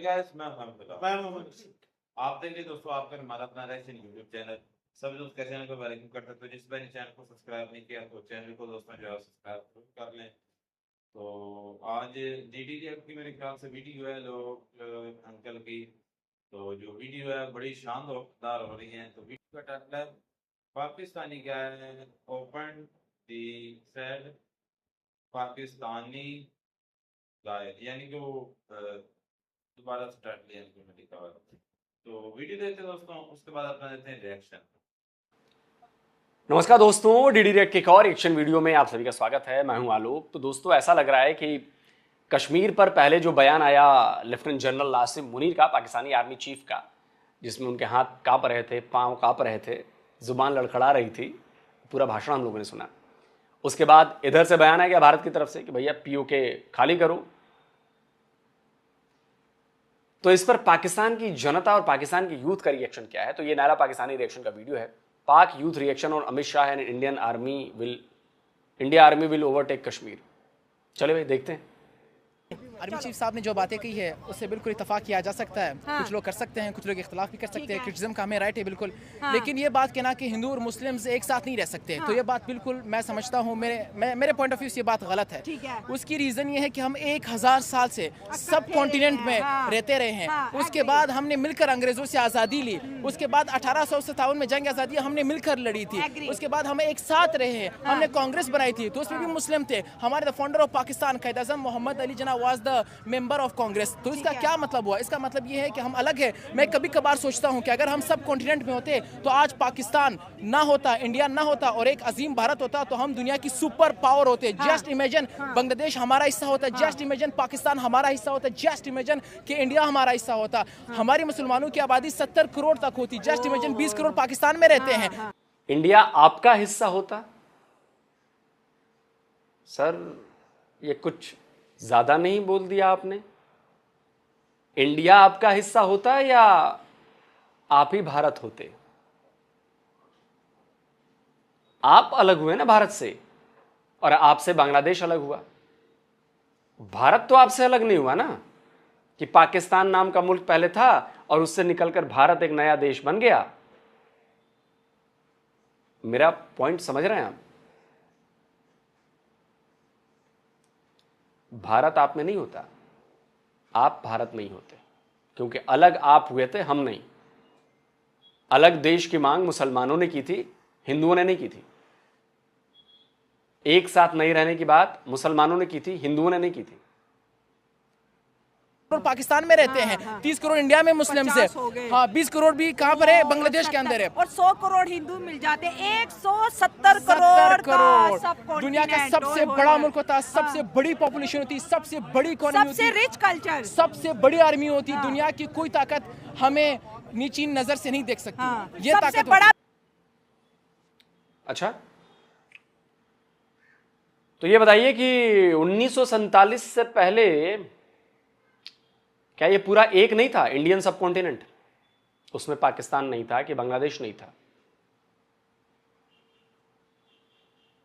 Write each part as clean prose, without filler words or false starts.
Guys मैं मोहम्मद। आप देख रहे दोस्तों आपका हमारा अपना रेशन यूट्यूब चैनल। सभी दोस्त के चैनल को वेलकम करते हैं। तो जिस भाई ने चैनल को सब्सक्राइब नहीं किया तो चैनल को दोस्तों जो है सब्सक्राइब कर लें। तो आज डीडीआर की मेरे ख्याल से वीडियो है लोग अंकल की। तो जो वीडियो है बड़ी शानदार हो रही है। तो वीडियो का टाइटल है पाकिस्तानी क्या है ओपन दी सेड पाकिस्तानी गायद, यानी कि वो दोबारा स्टार्ट लिया मैंने लिखा हुआ। तो वीडियो देखते हैं दोस्तों, उसके बाद अपना देते हैं रिएक्शन। नमस्कार दोस्तों, डीडी रिएक्ट के एक और एक्शन वीडियो में आप सभी का स्वागत है। मैं हूं आलोक। तो दोस्तों ऐसा लग रहा है कि कश्मीर पर पहले जो बयान आया लेफ्टिनेंट जनरल नासिम मुनीर का, पाकिस्तानी आर्मी चीफ का, जिसमें उनके हाथ कांप रहे थे, पांव कांप रहे थे, जुबान लड़खड़ा रही थी, पूरा भाषण हम लोगों ने सुना। उसके बाद इधर से बयान आ गया भारत की तरफ से कि भैया पीओके खाली करो। तो इस पर पाकिस्तान की जनता और पाकिस्तान की यूथ का रिएक्शन क्या है? तो ये नारा पाकिस्तानी रिएक्शन का वीडियो है। पाक यूथ रिएक्शन और Amit Shah and India army will overtake Kashmir. चले भाई देखते हैं। आर्मी चीफ साहब ने जो बातें कही है उससे बिल्कुल इत्तेफाक किया जा सकता है। हाँ। कुछ लोग कर सकते हैं, कुछ लोग इख्तलाफ भी कर सकते हैं, क्रिटिसिज्म का हमें राइट है बिल्कुल। हाँ। लेकिन ये बात कहना कि हिंदू और मुस्लिम्स एक साथ नहीं रह सकते, हाँ। तो ये बात बिल्कुल मैं समझता हूँ, मेरे पॉइंट ऑफ व्यू से ये बात गलत है। ठीक है। उसकी रीजन ये है कि हम 1000 साल से सब कॉन्टिनेंट में हाँ। रहते रहे हैं। हाँ, उसके agree। बाद हमने मिलकर अंग्रेजों से आज़ादी ली। उसके बाद 1857 में जंग आज़ादी हमने मिलकर लड़ी थी। Agree। उसके बाद हम एक साथ रहे हैं। हमने कांग्रेस बनाई थी तो उसमें भी मुस्लिम थे। हमारे the founder of Pakistan Quaid Azam Mohammad Ali Jinnah was the member of Congress. तो इसका क्या मतलब हुआ? इसका मतलब ये है कि हम अलग है। मैं कभी कभार सोचता हूँ कि अगर हम सब कॉन्टिनेंट में होते तो आज पाकिस्तान ना होता, इंडिया ना होता और एक अजीम भारत होता, तो हम दुनिया की सुपर पावर होते। जस्ट इमेजिन बांग्लादेश हमारा हिस्सा होता, जस्ट इमेजिन पाकिस्तान हमारा हिस्सा होता, जस्ट इमेजिन कि इंडिया हमारा हिस्सा होता। हमारी मुसलमानों की आबादी 70 करोड़ तक होती, जस्ट इमेजिन 20 करोड़ पाकिस्तान में रहते हैं। इंडिया आपका हिस्सा होता? सर ये कुछ ज्यादा नहीं बोल दिया आपने? इंडिया आपका हिस्सा होता या आप ही भारत होते? आप अलग हुए ना भारत से, और आपसे बांग्लादेश अलग हुआ। भारत तो आपसे अलग नहीं हुआ ना, कि पाकिस्तान नाम का मुल्क पहले था और उससे निकलकर भारत एक नया देश बन गया। मेरा पॉइंट समझ रहे हैं आप? भारत आप में नहीं होता, आप भारत में ही होते, क्योंकि अलग आप हुए थे, हम नहीं। अलग देश की मांग मुसलमानों ने की थी, हिंदुओं ने नहीं की थी। एक साथ नहीं रहने की बात मुसलमानों ने की थी, हिंदुओं ने नहीं की थी। और पाकिस्तान में रहते हैं। 30 करोड़ इंडिया में मुस्लिम्स है। हाँ, 20 करोड़ भी कहाँ पर है? बांग्लादेश के अंदर है। और 100 करोड़ हिंदू मिल जाते, 170 करोड़ का सब दुनिया का सबसे बड़ा मुल्क होता, सबसे बड़ी पॉपुलेशन होती, सबसे बड़ी इकोनॉमी होती, सबसे रिच कल्चर, सबसे बड़ी आर्मी होती। दुनिया की कोई ताकत हमें नीची नजर से नहीं देख सकती। ये सबसे ताकत बड़ा। अच्छा, तो ये बताइए कि 1947 से पहले क्या ये पूरा एक नहीं था इंडियन सब कॉन्टिनेंट? उसमें पाकिस्तान नहीं था कि बांग्लादेश नहीं था?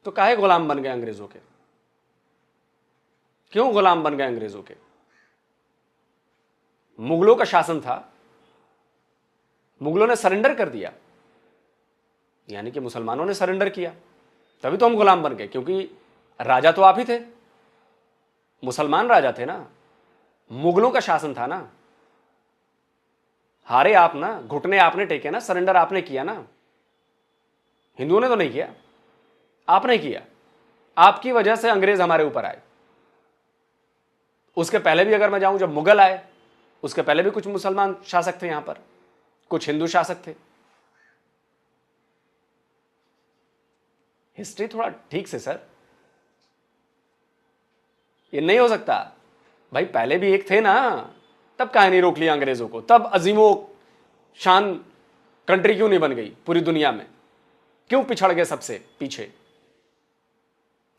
तो काहे गुलाम बन गए अंग्रेजों के? क्यों गुलाम बन गए अंग्रेजों के? मुगलों का शासन था, मुगलों ने सरेंडर कर दिया, यानी कि मुसलमानों ने सरेंडर किया, तभी तो हम गुलाम बन गए। क्योंकि राजा तो आप ही थे, मुसलमान राजा थे ना, मुगलों का शासन था ना। हारे आप ना, घुटने आपने टेके ना, सरेंडर आपने किया ना। हिंदुओं ने तो नहीं किया, आपने किया। आपकी वजह से अंग्रेज हमारे ऊपर आए। उसके पहले भी अगर मैं जाऊं, जब मुगल आए, उसके पहले भी कुछ मुसलमान शासक थे यहां पर, कुछ हिंदू शासक थे। हिस्ट्री थोड़ा ठीक से सर, ये नहीं हो सकता भाई। पहले भी एक थे ना, तब काहे नहीं रोक लिया अंग्रेजों को? तब अजीमो शान कंट्री क्यों नहीं बन गई पूरी दुनिया में? क्यों पिछड़ गए सबसे पीछे?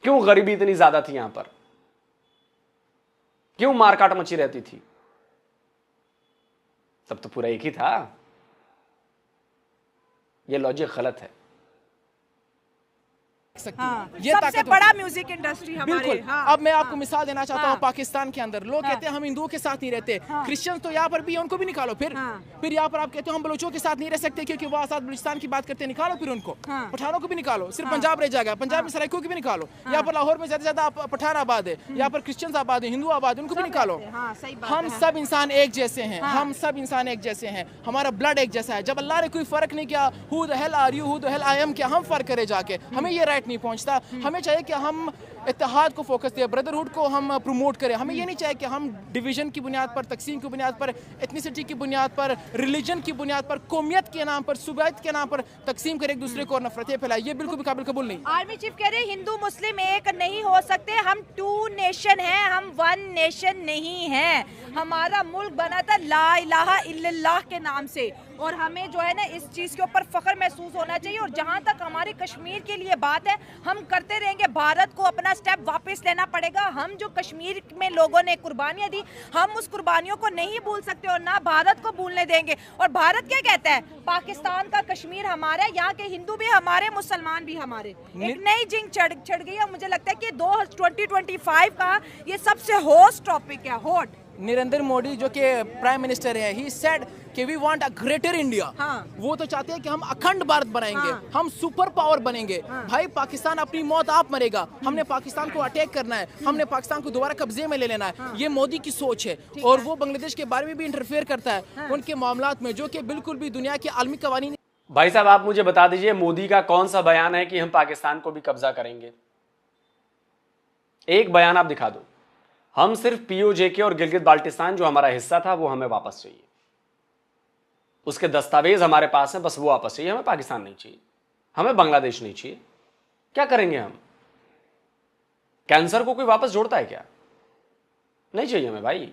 क्यों गरीबी इतनी ज्यादा थी यहां पर? क्यों मारकाट मची रहती थी? तब तो पूरा एक ही था। यह लॉजिक गलत है। सकती। हाँ, ये सबसे ताकत बड़ा म्यूजिक इंडस्ट्री हमारे। बिल्कुल। हाँ, अब मैं आपको हाँ, मिसाल देना चाहता हाँ, हूँ पाकिस्तान के अंदर लोग हाँ, कहते हैं हम हिंदुओं के साथ नहीं रहते, हाँ, क्रिश्चियंस तो यहाँ पर भी हैं, उनको भी निकालो। हाँ, फिर यहाँ पर आप कहते हो हम बलोचों के साथ नहीं रह सकते क्योंकि वो आजाद बलूचिस्तान की बात करते हैं, निकालो फिर उनको। हाँ, पठानों को भी निकालो, सिर्फ हाँ, पंजाब रह जाएगा, पंजाब में सराइकों को भी निकालो। यहाँ पर लाहौर में ज्यादा से ज्यादा पठान आबाद है, यहाँ पर क्रिश्चियंस आबाद है, हिंदू आबाद है, उनको भी निकालो। हाँ, सही बात हम है। सब इंसान एक जैसे हैं, हाँ। हम सब इंसान एक जैसे हैं, हमारा ब्लड एक जैसा है। जब अल्लाह ने कोई फर्क नहीं किया, who the hell are you, who the hell I am, क्या हम फर्क करे जाके? हमें ये राइट नहीं पहुंचता। हमें चाहिए कि हम इत्तेहाद को फोकस दें, ब्रदरहुड को हम प्रमोट करें। हमें ये नहीं चाहिए कि हम डिवीजन की बुनियाद पर, तकसीम की बुनियाद पर, एथनिसिटी की बुनियाद पर, रिलीजन की बुनियाद पर, कौमियत के नाम पर, सूबायत के नाम पर तकसीम कर एक दूसरे को नफरतें फैलाए। ये बिल्कुल भी काबिल कबूल नहीं। आर्मी चीफ कह रहे हैं हिंदू मुस्लिम एक नहीं हो सकते, हम 2 नेशन हैं, हम 1 नेशन नहीं हैं। हमारा मुल्क बना था ला इलाहा इल्लल्लाह के नाम से, और हमें जो है ना इस चीज़ के ऊपर फख्र महसूस होना चाहिए। और जहाँ तक हमारे कश्मीर के लिए बात है, हम करते रहेंगे। भारत को अपना स्टेप वापस लेना पड़ेगा। हम जो कश्मीर में लोगों ने कुर्बानियाँ दी, हम उस कुर्बानियों को नहीं भूल सकते और ना भारत को भूलने देंगे। और भारत क्या कहता है, पाकिस्तान का कश्मीर हमारा है, यहाँ के हिंदू भी हमारे, मुसलमान भी हमारे। एक नई जिंग चढ़ गई है। मुझे लगता है कि 2025 का ये सबसे हॉट टॉपिक है, हॉट। नरेंद्र मोदी जो कि प्राइम मिनिस्टर है, ही सेड कि we want a greater India. हाँ। वो तो चाहते हैं कि हम अखंड भारत बनाएंगे, हाँ। हम सुपर पावर बनेंगे। हाँ। भाई पाकिस्तान अपनी मौत आप मरेगा, हमने पाकिस्तान को अटैक करना है, हमने पाकिस्तान को दोबारा कब्जे में ले लेना है। हाँ। ये मोदी की सोच है। ठीक और है। वो बांग्लादेश के बारे में भी इंटरफेयर करता है। हाँ। उनके मामलात में, जो कि बिल्कुल भी दुनिया के आलमी कवानीन। भाई साहब आप मुझे बता दीजिए मोदी का कौन सा बयान है कि हम पाकिस्तान को भी कब्जा करेंगे? एक बयान आप दिखा दो। हम सिर्फ पीओजेके और गिलगित बाल्टिस्तान जो हमारा हिस्सा था वो हमें वापस चाहिए, उसके दस्तावेज हमारे पास हैं, बस वो वापस चाहिए। हमें पाकिस्तान नहीं चाहिए, हमें बांग्लादेश नहीं चाहिए। क्या करेंगे हम? कैंसर को कोई वापस जोड़ता है क्या? नहीं चाहिए हमें भाई।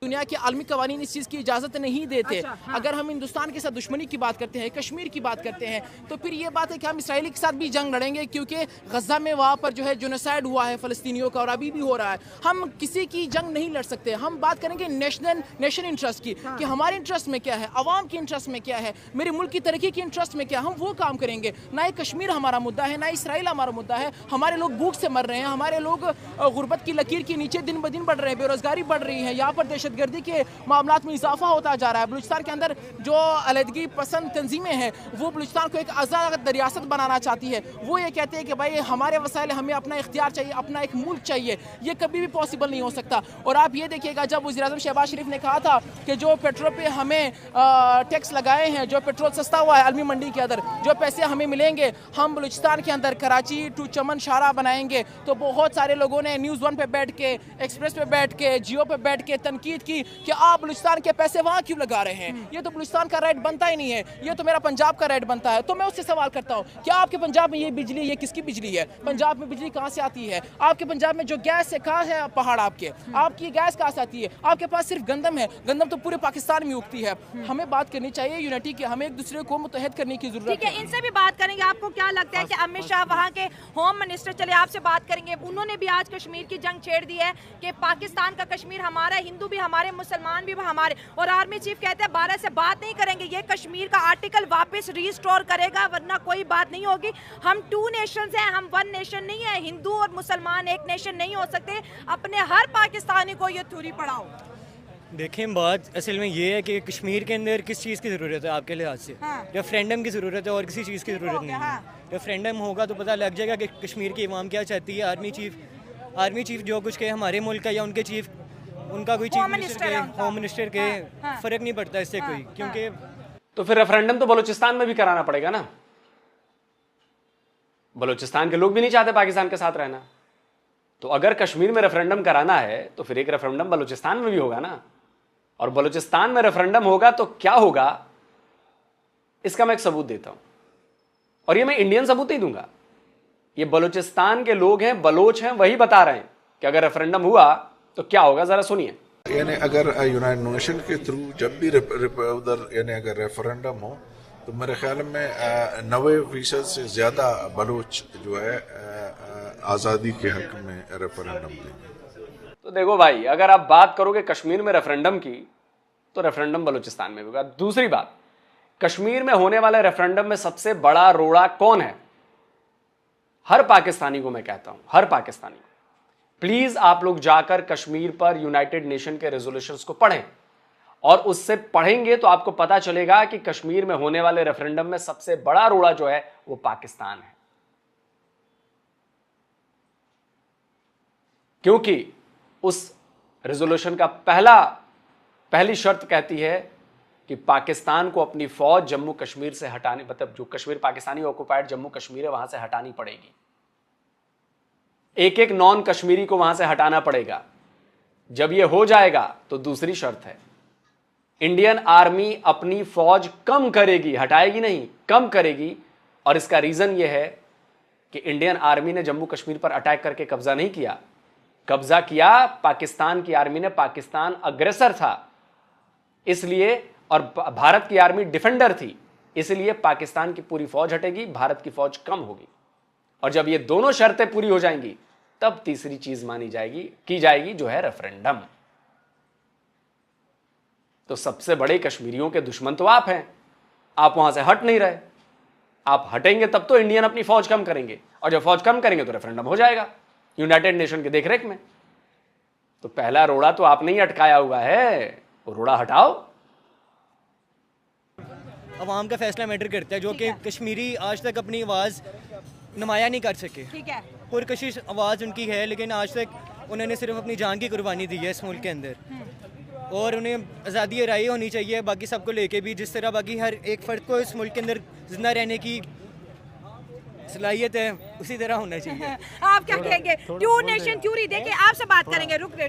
दुनिया के आलमी कवानीन इस चीज़ की इजाज़त नहीं देते। अच्छा, हाँ। अगर हम हिंदुस्तान के साथ दुश्मनी की बात करते हैं, कश्मीर की बात करते हैं, तो फिर ये बात है कि हम इसराइली के साथ भी जंग लड़ेंगे, क्योंकि गजा में वहाँ पर जो है जोनोसाइड हुआ है फ़लस्तीनियों का, और अभी भी हो रहा है। हम किसी की जंग नहीं लड़ सकते। हम बात करेंगे नेशन इंटरेस्ट की, कि हमारे इंटरेस्ट में क्या है, अवाम के इंटरेस्ट में क्या है, मेरे मुल्क की तरक्की के इंटरेस्ट में क्या है, हम वो काम करेंगे। ना ही कश्मीर हमारा मुद्दा है, ना इसराइल हमारा मुद्दा है। हमारे लोग भूख से मर रहे हैं, हमारे लोग गुर्बत की लकीर के नीचे दिन ब दिन बढ़ रहे हैं, बेरोजगारी बढ़ रही है, यहाँ पर दहशतगर्दी के मामलात में इजाफा होता जा रहा है। बलूचिस्तान के अंदर जो अलहदगी पसंद तंजीमें हैं, वो बलूचिस्तान को एक आज़ाद रियासत बनाना चाहती है। वो ये कहते हैं कि भाई हमारे वसाइल, हमें अपना इख्तियार चाहिए, अपना एक मुल्क चाहिए। ये कभी भी पॉसिबल नहीं हो सकता। और आप ये देखिएगा, जब वज़ीर-ए-आज़म शहबाज शरीफ ने कहा था कि जो पेट्रोल पे हमें टैक्स लगाए हैं, जो पेट्रोल सस्ता हुआ है अलमी मंडी के अंदर, जो पैसे हमें मिलेंगे, हम बलूचिस्तान के अंदर कराची टू चमन शाहरा बनाएंगे। तो बहुत सारे लोगों ने न्यूज़ 1 पे बैठ के, एक्सप्रेस पे बैठ के, जियो पे बैठ के तनकीद की कि आप बलूचिस्तान के पैसे वहाँ क्यों लगा रहे हैं, ये तो बलूचिस्तान का राइट बनता ही नहीं है, ये तो मेरा पंजाब का राइट बनता है। तो मैं उससे सवाल करता हूँ, क्या आपके पंजाब में ये बिजली, ये किसकी बिजली है? पंजाब में बिजली कहाँ से आती है? आपके पंजाब में जो गैस है, कहाँ है पहाड़ आपकी गैस कहाँ से आती है? आपके पास सिर्फ गंदम है, गंदम तो पूरे पाकिस्तान में उगती है। हमें बात करनी चाहिए यूनिटी की, हमें एक दूसरे को मुत्तहद करने की जरूरत ठीक है, इनसे भी बात करेंगे। आपको क्या लगता है कि अमित शाह वहाँ के होम मिनिस्टर, चले आपसे बात करेंगे, उन्होंने भी आज कश्मीर की जंग छेड़ दी है कि पाकिस्तान का कश्मीर हमारा, हिंदू भी हमारे, मुसलमान भी हमारे। और आर्मी चीफ कहते हैं भारत से बात नहीं करेंगे, ये कश्मीर का आर्टिकल वापस रिस्टोर करेगा, वरना कोई बात नहीं होगी। हम 2 नेशंस हैं, हम 1 नेशन नहीं है। हिंदू और मुसलमान एक नेशन नहीं हो सकते। अपने हर पाकिस्तानी को ये थ्योरी पढ़ाओ। देखें, बात असल में ये है कि कश्मीर के अंदर किस चीज़ की ज़रूरत है आपके लिहाज से? हाँ। रेफरेंडम की ज़रूरत है और किसी चीज़ की ज़रूरत नहीं है। हाँ। रेफरेंडम होगा तो पता लग जाएगा कि कश्मीर की अवाम क्या चाहती है। आर्मी चीफ जो कुछ कहे हमारे मुल्क का, या उनके चीफ, उनका कोई चीफ मिनिस्टर के, होम मिनिस्टर के, फ़र्क नहीं पड़ता इससे कोई, क्योंकि तो फिर रेफरेंडम तो बलूचिस्तान में भी कराना पड़ेगा ना। बलूचिस्तान के लोग भी नहीं चाहते पाकिस्तान के साथ रहना। तो अगर कश्मीर में रेफरेंडम कराना है तो फिर एक रेफरेंडम बलूचिस्तान में भी होगा ना। और बलूचिस्तान में रेफरेंडम होगा तो क्या होगा, इसका मैं एक सबूत देता हूं, और ये मैं इंडियन सबूत नहीं दूंगा। ये बलूचिस्तान के लोग हैं, बलोच हैं, वही बता रहे हैं कि अगर रेफरेंडम हुआ तो क्या होगा। जरा सुनिए। यानी अगर यूनाइटेड नेशन के थ्रू जब भी उधर यानी अगर रेफरेंडम हो तो मेरे ख्याल में 90% से ज़्यादा बलूच जो है आज़ादी के हक में रेफरेंडम देंगे। तो देखो भाई, अगर आप बात करोगे कश्मीर में रेफरेंडम की, तो रेफरेंडम बलूचिस्तान में होगा। दूसरी बात, कश्मीर में होने वाले रेफरेंडम में सबसे बड़ा रोड़ा कौन है? हर पाकिस्तानी को मैं कहता हूं, हर पाकिस्तानी को, प्लीज आप लोग जाकर कश्मीर पर यूनाइटेड नेशन के रेजोल्यूशंस को पढ़ें, और उससे पढ़ेंगे तो आपको पता चलेगा कि कश्मीर में होने वाले रेफरेंडम में सबसे बड़ा रोड़ा जो है वो पाकिस्तान है। क्योंकि उस रेजोल्यूशन का पहली शर्त कहती है कि पाकिस्तान को अपनी फौज जम्मू कश्मीर से हटानी, मतलब जो कश्मीर पाकिस्तानी ऑक्युपाइड जम्मू कश्मीर है वहां से हटानी पड़ेगी। एक एक नॉन कश्मीरी को वहां से हटाना पड़ेगा। जब यह हो जाएगा तो दूसरी शर्त है, इंडियन आर्मी अपनी फौज कम करेगी, हटाएगी नहीं, कम करेगी। और इसका रीजन यह है कि इंडियन आर्मी ने जम्मू कश्मीर पर अटैक करके कब्जा नहीं किया, कब्जा किया पाकिस्तान की आर्मी ने। पाकिस्तान अग्रेसर था इसलिए, और भारत की आर्मी डिफेंडर थी, इसलिए पाकिस्तान की पूरी फौज हटेगी, भारत की फौज कम होगी। और जब ये दोनों शर्तें पूरी हो जाएंगी तब तीसरी चीज की जाएगी जो है रेफरेंडम। तो सबसे बड़े कश्मीरियों के दुश्मन तो आप हैं, आप वहां से हट नहीं रहे। आप हटेंगे तब तो इंडियन अपनी फौज कम करेंगे, और जब फौज कम करेंगे तो रेफरेंडम हो जाएगा यूनाइटेड नेशन की देखरेख में। तो पहला रोड़ा तो आपने ही अटकाया हुआ है, वो रोड़ा हटाओ। अवाम का फैसला मैटर करता है, जो कि कश्मीरी आज तक अपनी आवाज़ नुमाया नहीं कर सके। ठीक है, पुरकशिश आवाज़ उनकी है, लेकिन आज तक उन्होंने सिर्फ अपनी जान की कुर्बानी दी है इस मुल्क के अंदर, और उन्हें आज़ादी राय होनी चाहिए बाकी सबको लेके भी। जिस तरह बाकी हर एक फ़र्द को इस मुल्क के अंदर जिंदा रहने की सलाहियत है, उसी तरह होना चाहिए। आप क्या कहेंगे? टू नेशन थ्योरी, देखिए आपसे बात करेंगे, रुक रहे।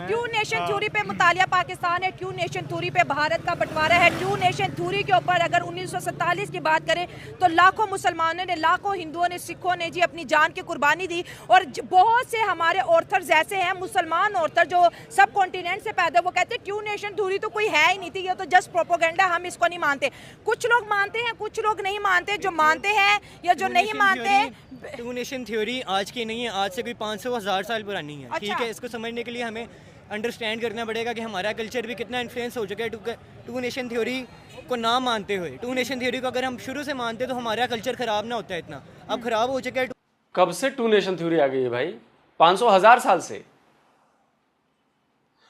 टू नेशन थ्योरी पे मुतालिया पाकिस्तान है, टू नेशन थ्योरी पे भारत का बंटवारा है। टू नेशन थ्योरी के ऊपर अगर 1947 की बात करें तो लाखों मुसलमानों ने, लाखों हिंदुओं ने, सिखों ने जी अपनी जान की कुर्बानी दी। और बहुत से हमारे ऑर्थर्स ऐसे हैं, मुसलमान ऑर्थर जो सब कॉन्टिनेंट से पैदा, वो कहते हैं टू नेशन थ्योरी तो कोई है ही नहीं थी, ये तो जस्ट प्रोपोगेंडा, हम इसको नहीं मानते। कुछ लोग मानते हैं, कुछ लोग नहीं मानते। जो मानते हैं या जो नहीं मानते हैं, टू नेशन थ्योरी आज की नहीं है, आज से कोई 500-1000 साल पुरानी है। अच्छा। ठीक है, इसको समझने के लिए हमें अंडरस्टैंड करना पड़ेगा कि हमारा कल्चर भी कितना इन्फ्लुएंस हो चुका है टू नेशन थ्योरी को ना मानते हुए। टू नेशन थ्योरी को अगर हम शुरू से मानते तो हमारा कल्चर खराब ना होता है इतना। अब खराब हो चुका है। कब से टू नेशन थ्योरी आ गई है भाई? 500-1000 साल से।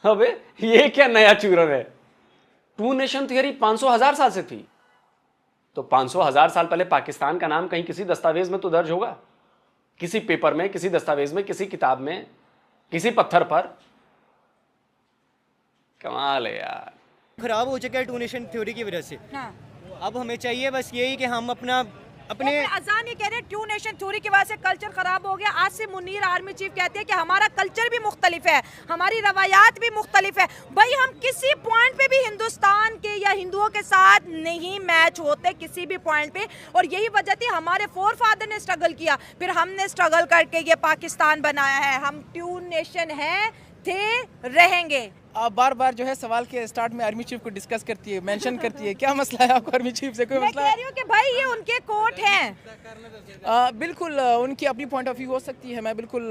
अबे ये क्या नया चूरन है? टू नेशन थ्योरी 500-1000 साल से थी, तो 500-1000 साल पहले पाकिस्तान का नाम कहीं किसी दस्तावेज में तो दर्ज होगा, किसी पेपर में, किसी दस्तावेज में, किसी किताब में, किसी पत्थर पर। कमाल है यार। खराब हो चुका है टू नेशन थ्योरी की वजह से। हाँ। अब हमें चाहिए बस यही कि हम अपने अजान ये कह रहे हैं टू नेशन थ्योरी की वजह से कल्चर खराब हो गया। आज से मुनीर आर्मी चीफ कहते हैं कि हमारा कल्चर भी मुख्तलिफ है, हमारी रवायात भी मुख्तलिफ है। भाई हम किसी पॉइंट पे भी हिंदुस्तान के या हिंदुओं के साथ नहीं मैच होते, किसी भी पॉइंट पे। और यही वजह थी, हमारे फोर फादर ने स्ट्रगल किया, फिर हमने स्ट्रगल करके ये पाकिस्तान बनाया है। हम टू नेशन हैं, थे, रहेंगे। आप बार बार जो है सवाल के स्टार्ट में आर्मी चीफ को डिस्कस करती है, मेंशन करती है, क्या मसला है आपको आर्मी चीफ से? कोई मैं मसला कह रही हूँ कि भाई ये उनके कोर्ट हैं। बिल्कुल उनकी अपनी पॉइंट ऑफ व्यू हो सकती है। मैं बिल्कुल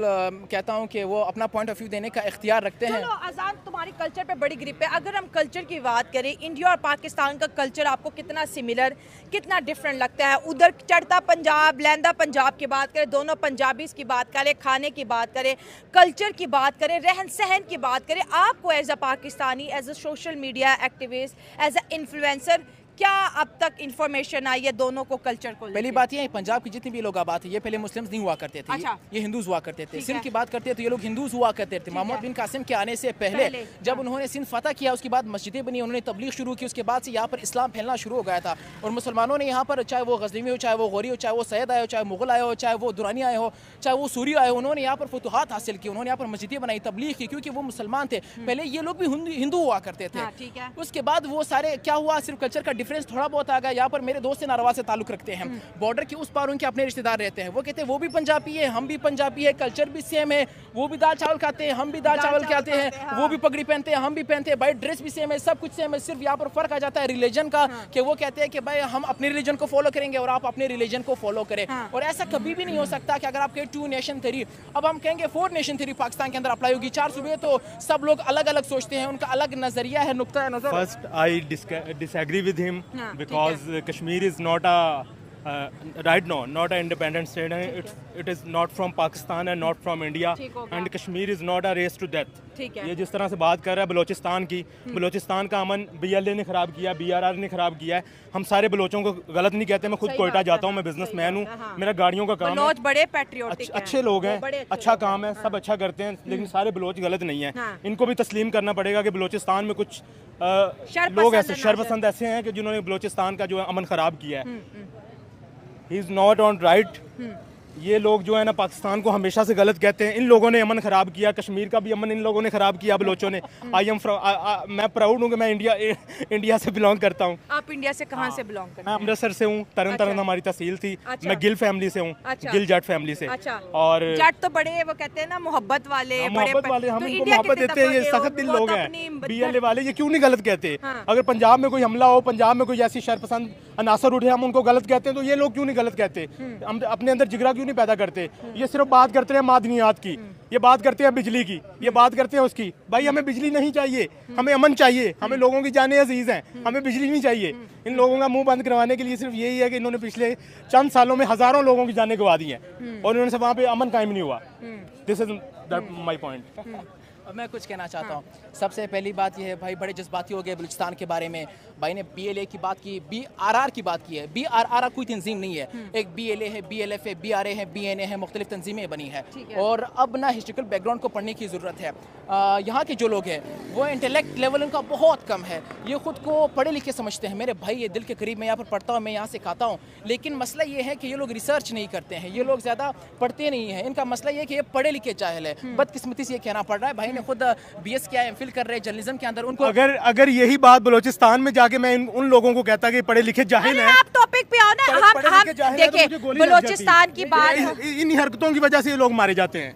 कहता हूँ कि वो अपना पॉइंट ऑफ व्यू देने का इख्तियार रखते हैं। चलो अजान, तुम्हारी कल्चर पे बड़ी ग्रिप है। अगर हम कल्चर की बात करें, इंडिया और पाकिस्तान का कल्चर आपको कितना सिमिलर, कितना डिफरेंट लगता है? उधर चढ़ता पंजाब, लहंदा पंजाब की बात करें, दोनों पंजाबीज की बात करें, खाने की बात करें, कल्चर की बात करें, रहन सहन की बात करें, आपको as a Pakistani, as a social media activist, as a influencer, क्या अब तक इंफॉर्मेशन आई है दोनों को कल्चर को? पहली बात ये है, पंजाब की जितनी भी लोग आबाद है, ये पहले मुस्लिम्स नहीं हुआ करते थे। अच्छा। ये हिंदूज हुआ करते थे। ठीक सिंध है। की बात करते हैं तो ये लोग हिंदूज हुआ करते थे। मोहम्मद बिन कासिम के आने से पहले जब उन्होंने सिंध फतह किया, उसके बाद मस्जिदें बनी, उन्होंने तबलीग शुरू की, उसके बाद से यहाँ पर इस्लाम फैलना शुरू हो गया था। और मुसलमानों ने यहाँ पर, चाहे वो गजनवी हो, चाहे वो गौरी हो, चाहे वो सैयद आए हो, चाहे मुगल आए हो, चाहे वो दुरानी आए हो, चाहे वो सूरी आए हो, उन्होंने यहाँ पर फतुहात हासिल की, उन्होंने यहाँ पर मस्जिदें बनाई, तबलीग की, क्योंकि वो मुसलमान थे। पहले ये लोग भी हिंदू हुआ करते थे। ठीक है। उसके बाद वो सारे क्या हुआ, सिर्फ कल्चर का डिफरेंस थोड़ा बहुत आ गया। यहाँ पर मेरे दोस्त नारवा से ताल्लुक रखते हैं, बॉर्डर के उस पार उनके अपने रिश्तेदार रहते हैं। वो कहते हैं वो भी पंजाबी है, हम भी पंजाबी है, कल्चर भी सेम है, वो भी दाल चावल खाते हैं, हम भी दाल चावल खाते हैं, वो भी पगड़ी पहनते हैं, हम भी पहनते हैं, भाई ड्रेस भी सेम है, सब कुछ सेम है। सिर्फ यहाँ पर फर्क आ जाता है रिलीजन का, कि वो कहते हैं कि भाई हम अपने रिलीजन को फॉलो करेंगे और आप अपने रिलीजन को फॉलो करें। और ऐसा कभी भी नहीं हो सकता कि अगर आप कहें टू नेशन थ्योरी, अब हम कहेंगे फोर नेशन थ्योरी पाकिस्तान के अंदर अप्लाई होगी। 4 सूबे तो सब लोग अलग अलग सोचते हैं, उनका अलग नजरिया है, नुक्ता नजर। First, I disagree with him him हाँ, because Kashmir is not a right now not an independent state. It is not from Pakistan and not from India, ठीक होगा। and Kashmir is not a race to death. ठीक है। ये जिस तरह से बात कर रहा है बलोचिस्तान की, बलोचिस्तान का अमन BLA ने खराब किया, BRR ने खराब किया है। हम सारे बलोचों को गलत नहीं कहते, मैं खुद सही कोयटा बात जाता है, हूँ, मैं बिजनेसमैन सही हूँ, बात है, हाँ। मेरा गाड़ियों का काम है। बलोच बड़े पैट्रियोटिक हैं, अच्छे लोग वो हैं, बड़े अच्छा लोग काम है, हैं, सब अच्छा करते हैं, लेकिन सारे बलोच गलत नहीं है। हाँ। इनको भी तस्लीम करना पड़ेगा कि बलोचिस्तान में कुछ शरपसंद लोग ऐसे है ना, शरपसंद ऐसे हैं कि जिन्होंने बलोचिस्तान का जो है अमन खराब किया है। He is not on right. ये लोग जो है ना पाकिस्तान को हमेशा से गलत कहते हैं। इन लोगों ने अमन खराब किया, कश्मीर का भी अमन इन लोगों ने खराब किया, बलोचों ने। मैं प्राउड हूँ कि मैं इंडिया से बिलोंग करता हूँ। आप इंडिया से कहाँ से बिलोंग करते मैं हैं? अमृतसर से हूँ, तरन तारण अच्छा। हमारी तहसील थी। अच्छा। मैं गिल फैमिली से हूँ, अच्छा। गिल जट फैमिली से। अच्छा। और जट तो बड़े वो कहते हैं ना मोहब्बत वाले, हाँ, बड़े मोहब्बत वाले, हम तो इनको इंडिया मोहब्बत कितने देते हैं, ये दफा सख्त दिल वो लोग तो हैं। अपनी BLA वाले ये क्यों नहीं गलत कहते? हाँ। अगर पंजाब में कोई हमला हो, पंजाब में कोई ऐसी शरपसंद अनासर उठे, हम उनको गलत कहते हैं, तो ये लोग क्यों नहीं गलत कहते? हम अपने अंदर जिगरा क्यों नहीं पैदा करते? ये सिर्फ बात करते हैं मादनियात की, ये बात करते हैं बिजली की, ये बात करते हैं उसकी। भाई हमें बिजली नहीं चाहिए, हमें अमन चाहिए, हमें लोगों की जानें अजीज हैं, हमें बिजली नहीं चाहिए। इन लोगों का मुंह बंद करवाने के लिए सिर्फ यही है कि इन्होंने पिछले चंद सालों में हजारों लोगों की जानें गंवा दी हैं और उन्होंने से वहाँ पे अमन कायम नहीं हुआ। This is my point. अब मैं कुछ कहना चाहता हूँ। सबसे पहली बात यह है भाई, बड़े जज्बाती हो गए बलूचिस्तान के बारे में। भाई ने BLA की बात की, BRR की बात की है। BRR कोई तंजीम नहीं है, एक BLA है, BLF है, BRA है, BNA है, मुख्तलिफ तंजीमें बनी है। और अब ना हिस्ट्रिकल बैकग्राउंड को पढ़ने की ज़रूरत है। यहाँ के जो लोग हैं वो इंटेलेक्ट लेवल उनका बहुत कम है, ये खुद को पढ़े लिखे समझते हैं। मेरे भाई ये दिल के करीब, मैं यहाँ पर पढ़ता हूँ, मैं यहाँ से खाता हूँ, लेकिन मसला ये है कि ये लोग रिसर्च नहीं करते हैं, ये लोग ज़्यादा पढ़ते नहीं हैं। इनका मसला ये है कि ये पढ़े लिखे जाहिल है। बदकिस्मती से ये कहना पड़ रहा है। भाई ने खुद BS किया, MPhil कर रहे हैं जर्नलिज्म के अंदर। उनको अगर यही बात बलोचिस्तान में जाके मैं उन लोगों को कहता कि पढ़े लिखे जाहिल हैं, आप टॉपिक पे आओ ना। हम देखिए बलूचिस्तान की बात, इन हरकतों की वजह से ये लोग मारे जाते हैं।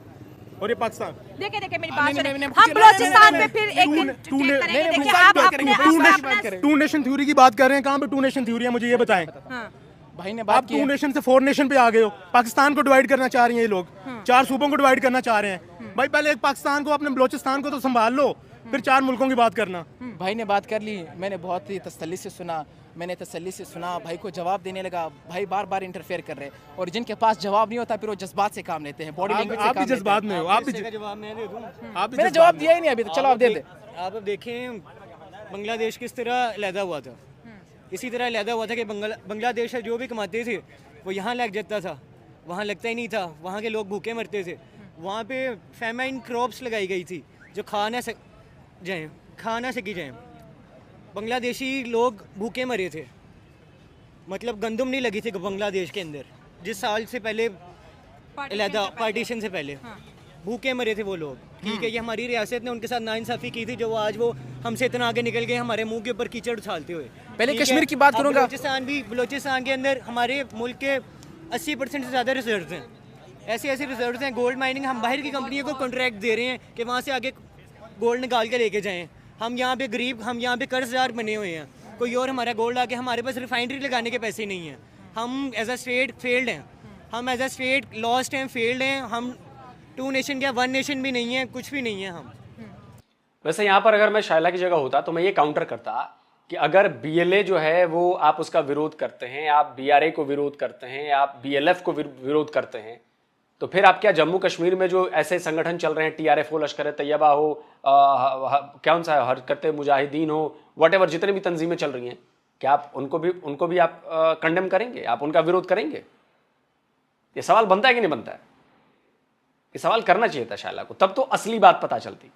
और ये पाकिस्तान, देखिए मेरी बात सुनिए। नहीं, हम बलूचिस्तान पे फिर एक दिन देखिए आप अपने टू नेशन थ्योरी की बात कर रहे हैं। कहाँ पे टू नेशन थ्योरी है, मुझे ये बताएं। भाई ने आप बात की 2 नेशन से 4 नेशन पे आ गए हो। पाकिस्तान को डिवाइड करना चाह रहे हैं ये लोग, 4 सूबों को डिवाइड करना चाह रहे हैं। भाई पहले एक पाकिस्तान को, अपने बलोचिस्तान को तो संभाल लो, फिर 4 मुल्कों की बात करना। भाई ने बात कर ली, मैंने बहुत ही तसल्ली से सुना, भाई को जवाब देने लगा। भाई बार बार इंटरफेयर कर रहे, और जिनके पास जवाब नहीं होता फिर वो जज्बात से काम लेते हैं, बॉडी लैंग्वेज से आप काम भी जज्बात में हो, आप भी जवाब मैं दे दूं। मैंने जवाब दिया ही नहीं अभी तक। चलो आप दे दे। आप अब देखें बांग्लादेश किस तरह अलहदा हुआ था, इसी तरह अलहदा हुआ था कि बांग्लादेश जो भी कमाते थे वो यहाँ लग जाता था, वहाँ लगता ही नहीं था। वहाँ के लोग भूखे मरते थे। वहाँ पे फेमाइन क्रॉप्स लगाई गई थी जो खा ना सकी जाएँ। बांग्लादेशी लोग भूखे मरे थे, मतलब गंदम नहीं लगी थी बांग्लादेश के अंदर जिस साल से पहले अलहदा पार्टीशन से पहले भूखे मरे थे वो लोग। ठीक है, ये हमारी रियासत ने उनके साथ नाइंसाफ़ी की थी, जो आज वो हमसे इतना आगे निकल गए हमारे मुंह के ऊपर कीचड़ उछालते हुए। पहले ठीक है? कश्मीर की बात अब करूंगा। बलूचिस्तान के अंदर हमारे मुल्क के 80% से ज़्यादा रिजर्व हैं। ऐसे रिजर्व हैं। गोल्ड माइनिंग हम बाहर की कंपनियों को कॉन्ट्रैक्ट दे रहे हैं कि वहाँ से आगे गोल्ड निकाल के लेके जाएँ। हम यहाँ पे गरीब, हम यहाँ पे कर्जदार बने हुए हैं। कोई और हमारा गोल्ड आके, हमारे पास रिफाइनरी लगाने के पैसे नहीं हैं। हम एज अ स्टेट फेल्ड हैं, हम एज अ स्टेट लॉस्ट हैं, फेल्ड हैं। हम 2 नेशन या 1 नेशन भी नहीं है, कुछ भी नहीं है हम। वैसे यहाँ पर अगर मैं शायला की जगह होता तो मैं ये काउंटर करता कि अगर BLA जो है वो आप उसका विरोध करते हैं, आप BRA को विरोध करते हैं, आप BLF को विरोध करते हैं, तो फिर आप क्या जम्मू कश्मीर में जो ऐसे संगठन चल रहे हैं, TRF हो, लश्कर तैयबा हो, कौन सा हरकत मुजाहिदीन हो, व्हाटएवर जितने भी तंजीमें चल रही हैं, क्या आप उनको भी आप कंडेम करेंगे, आप उनका विरोध करेंगे? ये सवाल बनता है कि नहीं बनता है? ये सवाल करना चाहिए था शायला को, तब तो असली बात पता चलती।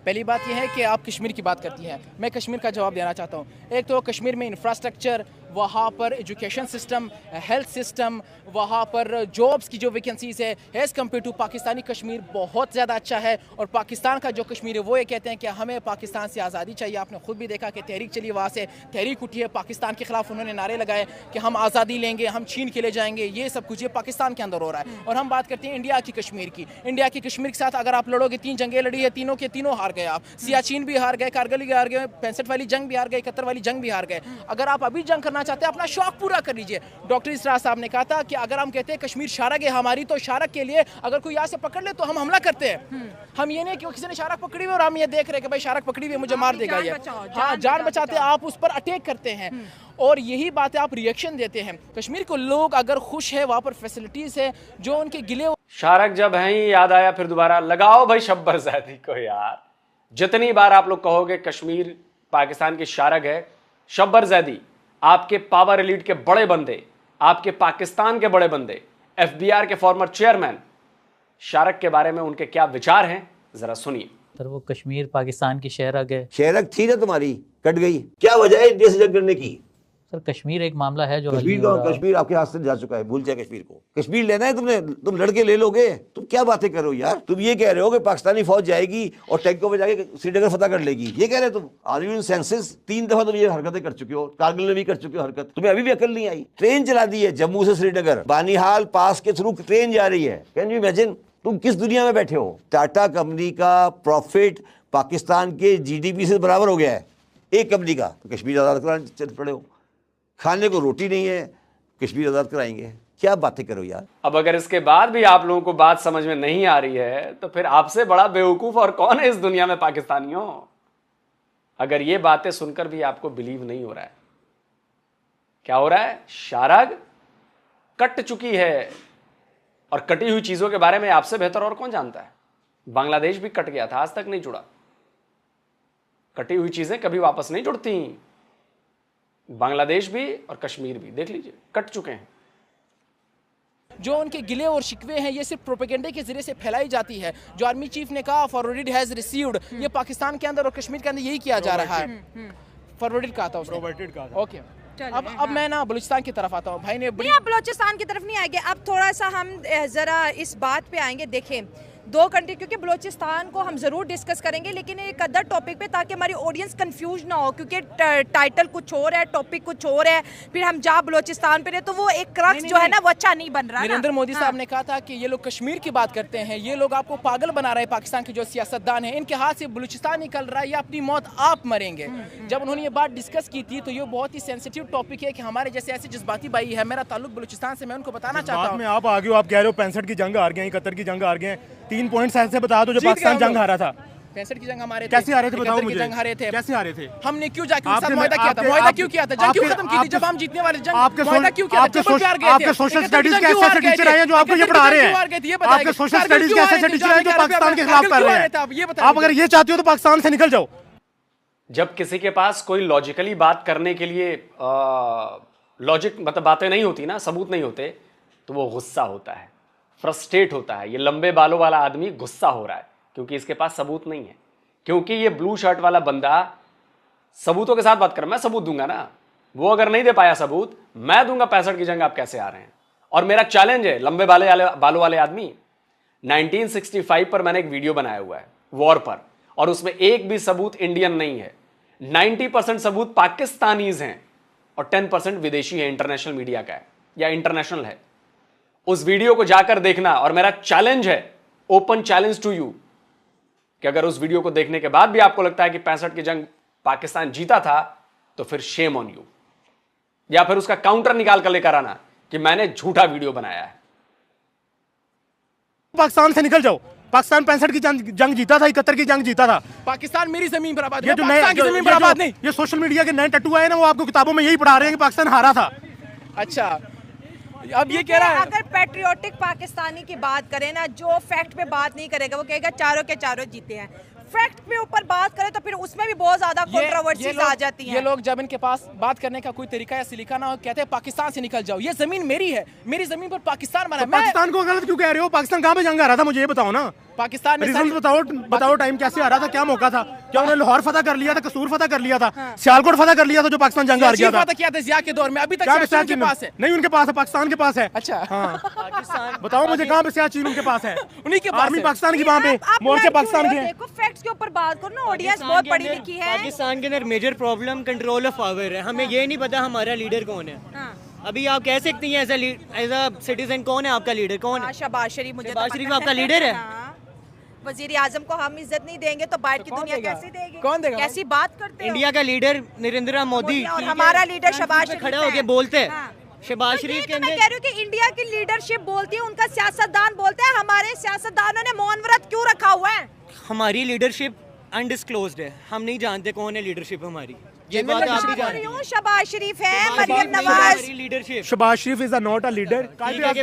पहली बात यह है कि आप कश्मीर की बात करती हैं, मैं कश्मीर का जवाब देना चाहता हूँ। एक तो कश्मीर में इंफ्रास्ट्रक्चर, वहाँ पर एजुकेशन सिस्टम, हेल्थ सिस्टम, वहाँ पर जॉब्स की जो वैकेंसीज़ है as compare to Pakistani Kashmir बहुत ज़्यादा अच्छा है। और पाकिस्तान का जो कश्मीर है वो ये कहते हैं कि हमें पाकिस्तान से आज़ादी चाहिए। आपने खुद भी देखा कि तहरीक चली, वहाँ से तहरीक उठी है, पाकिस्तान के ख़िलाफ़ उन्होंने नारे लगाए कि हम आज़ादी लेंगे, हम छीन के ले जाएंगे। ये सब कुछ ये पाकिस्तान के अंदर हो रहा है। और हम बात करते हैं इंडिया की कश्मीर की। इंडिया की कश्मीर के साथ अगर आप लड़ोगे, 3 जंगें लड़ी है, तीनों के तीनों हार गए आप। सियाचिन भी हार गए, कारगिल भी हार गए, 65 वाली जंग भी हार गए, 71 वाली जंग भी हार गए। अगर आप अभी जंग करना करना चाहते हैं अपना शौक पूरा कर लीजिए। डॉक्टर इसरार साहब ने कहा था कि अगर हम कहते हैं कश्मीर शारक है हमारी, तो शारक के लिए अगर कोई यहाँ से पकड़ ले तो हम हमला करते हैं। हम ये नहीं कि किसी ने शारक पकड़ी हुई और हम ये देख रहे हैं कि भाई शारक पकड़ी हुई है मुझे मार देगा ये। हाँ, जान बचाते आप उस पर अटैक करते हैं और यही बात है, आप रिएक्शन देते हैं। कश्मीर को लोग अगर खुश है, वहाँ पर फैसिलिटीज है, जो उनके गिले शारक जब हैं ही याद आया फिर दोबारा लगाओ भाई शब्बर ज़ैदी को यार। जितनी बार आप लोग कहोगे कश्मीर पाकिस्तान की शारक है, शब्बर ज़ैदी आपके पावर एलीट के बड़े बंदे, आपके पाकिस्तान के बड़े बंदे, एफबीआर के फॉर्मर चेयरमैन, शारक के बारे में उनके क्या विचार हैं जरा सुनिए। सर वो कश्मीर पाकिस्तान की शहरक है। शहरक थी ना तुम्हारी, कट गई, क्या वजह है इंडिया से जंग करने की? सर कश्मीर एक मामला है जो कश्मीर आपके हाथ से जा चुका है, भूल जाए कश्मीर को। कश्मीर लेना है तुमने, तुम लड़के ले लोगे। तुम क्या बातें कर रहे हो यार? तुम ये कह रहे हो कि पाकिस्तानी फौज जाएगी और टैंकों में जाके श्रीनगर फतह कर लेगी, ये कह रहे हो तुम? Are you in senses? 3 दफा तुम ये हरकतें कर चुके हो, कारगिल में भी कर चुके हो हरकत, तुम्हें अभी भी अकल नहीं आई। ट्रेन चला दी है जम्मू से श्रीनगर, बानीहाल पास के थ्रू ट्रेन जा रही है। Can you imagine? तुम किस दुनिया में बैठे हो? टाटा कंपनी का प्रॉफिट पाकिस्तान के जीडीपी से बराबर हो गया है, एक कंपनी का। तो कश्मीर आज़ाद कराने चल पड़े हो, खाने को रोटी नहीं है, कश्मीर आज़ाद कराएंगे। क्या बातें करो यार। अब अगर इसके बाद भी आप लोगों को बात समझ में नहीं आ रही है तो फिर आपसे बड़ा बेवकूफ और कौन है इस दुनिया में पाकिस्तानियों? अगर ये बातें सुनकर भी आपको बिलीव नहीं हो रहा है, क्या हो रहा है? शारक कट चुकी है और कटी हुई चीजों के बारे में आपसे बेहतर और कौन जानता है? बांग्लादेश भी कट गया था, आज तक नहीं जुड़ा। कटी हुई चीजें कभी वापस नहीं जुड़ती। बांग्लादेश भी और कश्मीर भी देख लीजिए, कट चुके हैं। जो उनके गिले और शिकवे हैं ये सिर्फ प्रोपेगेंडे के जरिए से फैलाई जाती है। जो आर्मी चीफ ने कहा फॉरवर्डेड हैज रिसीव्ड, ये पाकिस्तान के अंदर और कश्मीर के अंदर यही किया जा रहा है। फॉरवर्डेड कहा था उसने। ओके, अब मैं ना बलूचिस्तान की तरफ आता हूँ। भाई ने नहीं, आप बलूचिस्तान की तरफ नहीं आएंगे, अब थोड़ा सा हम जरा इस बात पे आएंगे। देखें, 2 कंट्री, क्योंकि बलूचिस्तान को हम जरूर डिस्कस करेंगे लेकिन एक अदर टॉपिक पे, ताकि हमारी ऑडियंस कंफ्यूज ना हो, क्योंकि टाइटल कुछ और है, टॉपिक कुछ और है, फिर हम जा बलूचिस्तान पे रहे तो वो एक क्रक्स जो है ना वो अच्छा नहीं बन रहा। नरेंद्र मोदी साहब ने कहा था कि ये लोग कश्मीर की बात करते हैं, ये लोग आपको पागल बना रहे हैं। पाकिस्तान के जो सियासतदान हैं इनके हाथ से बलूचिस्तान निकल रहा है, या अपनी मौत आप मरेंगे। जब उन्होंने ये बात डिस्कस की थी तो ये बहुत ही सेंसिटिव टॉपिक है कि हमारे जैसे ऐसे जज्बाती भाई है, मेरा ताल्लुक बलूचिस्तान से, मैं उनको बताना चाहता हूँ। आप आगे हो, आप कह रहे हो 65 की जंग हार गए, 71 की जंग हार गए, 3 पॉइंट्स ऐसे बता दो जो पाकिस्तान जंग हारा था। 65 की जंग हमारे कैसे हारे थे बताओ मुझे? जंग हारे थे, कैसे हारे थे? हमने क्यों जाके उनके साथ मुआहदा किया था? मुआहदा क्यों किया था? जंग क्यों खत्म की थी जब हम जीतने वाले? जंग मुआहदा क्यों किया था? आपके सोशल स्टडीज के ऐसे टीचर आए हैं जो आपको ये पढ़ा रहे हैं। आपके सोशल स्टडीज के ऐसे टीचर आए जो पाकिस्तान के खिलाफ कर रहे हैं। आप अगर ये चाहते हो तो पाकिस्तान से निकल जाओ। जब किसी के पास कोई लॉजिकली बात करने के लिए लॉजिक मतलब बातें नहीं होती ना, सबूत नहीं होते, तो वो गुस्सा होता है, फ्रस्ट्रेट होता है। ये लंबे बालों वाला आदमी गुस्सा हो रहा है क्योंकि इसके पास सबूत नहीं है। क्योंकि ये ब्लू शर्ट वाला बंदा सबूतों के साथ बात कर, मैं सबूत दूंगा ना, वो अगर नहीं दे पाया सबूत, मैं दूंगा 65 की जंग आप कैसे आ रहे हैं। और मेरा चैलेंज है लंबे बालों वाले आदमी, 1965 पर मैंने एक वीडियो बनाया हुआ है वॉर पर, और उसमें एक भी सबूत इंडियन नहीं है। 90% सबूत पाकिस्तानीज हैं और 10% विदेशी है, इंटरनेशनल मीडिया का है या इंटरनेशनल है। उस वीडियो को जाकर देखना, और मेरा चैलेंज है, ओपन चैलेंज टू यू, कि अगर उस वीडियो को देखने के बाद भी आपको लगता है कि 65 की जंग पाकिस्तान जीता था तो फिर शेम ऑन यू, या फिर उसका काउंटर निकाल कर लेकर आना कि मैंने झूठा वीडियो बनाया है। पाकिस्तान से निकल जाओ। पाकिस्तान 65 की जंग जीता था, 71 की जंग जीता था। पाकिस्तान मेरी जमीन पर आबाद, ये जो पाकिस्तान की जमीन पर आबाद नहीं। ये सोशल मीडिया के नए टट्टू आए ना, वो आपको किताबों में यही पढ़ा रहे हैं कि पाकिस्तान हारा था। अच्छा, अब ये कह रहा है अगर पैट्रियोटिक पाकिस्तानी की बात करें ना, जो फैक्ट पे बात नहीं करेगा वो कहेगा चारों के चारों जीते हैं। फैक्ट पे ऊपर बात करें तो फिर उसमें भी बहुत ज्यादा कंट्रोवर्सीज आ जाती हैं। ये लोग जब इनके पास बात करने का कोई तरीका या सलीका ना हो, कहते हैं पाकिस्तान से निकल जाओ, ये जमीन मेरी है, मेरी जमीन पर पाकिस्तान बना। पाकिस्तान को गलत क्यों कह रहे हो? पाकिस्तान कहाँ पे जंग आ रहा था मुझे ये बताओ ना। पाकिस्तान में रिजल्ट बताओ टाइम कैसे आ रहा था, क्या मौका था? क्या उन्होंने लाहौर फतह कर लिया था, कसूर फतह कर लिया था, सियालकोट फतह कर लिया था जो पाकिस्तान जंग हार गया था? किया था ज़िया के दौर में, अभी तक उनके पास है नहीं, उनके पास है, पाकिस्तान के पास है। अच्छा, हाँ, बताओ मुझे कहाँ पे सियाचिन उनके पास है? उन्हीं के पास आर्मी पाकिस्तान की वहाँ पे, मोर्चे पाकिस्तान के। देखो फैक्ट्स के ऊपर बात करो ना, ऑडियंस बहुत पढ़ी लिखी है। पाकिस्तान के अंदर major problem control of power है। हमें ये नहीं पता हमारा लीडर कौन है। अभी आप कह सकती हैं एज अ सिटीजन कौन है आपका लीडर, कौन है? शहबाज शरीफ। मुझे शहबाज शरीफ आपका लीडर है? वजीर आजम को हम इज्जत नहीं देंगे तो बाहर की कौन दुनिया देगा? कैसे देगी? कौन देगा? कैसी बात करते हो? इंडिया का लीडर नरेंद्र मोदी और हमारा लीडर शहबाज पे शरीफ खड़ा है। होके बोलते हैं हाँ। शहबाज तो शरीफ ये के तो मैं अंदर कह रही हूँ कि इंडिया की लीडरशिप बोलती है, उनका सियासतदान बोलते हैं। हमारे सियासतदानों ने मौन व्रत क्यों रखा हुआ है? हमारी लीडरशिप अनडिस्क्लोज्ड है, हम नहीं जानते कौन है लीडरशिप हमारी, ये बात आप भी जानते हैं। शहबाज शरीफ है, मरियम नवाज। हमारी leadership Shahbaz Sharif is not a leader.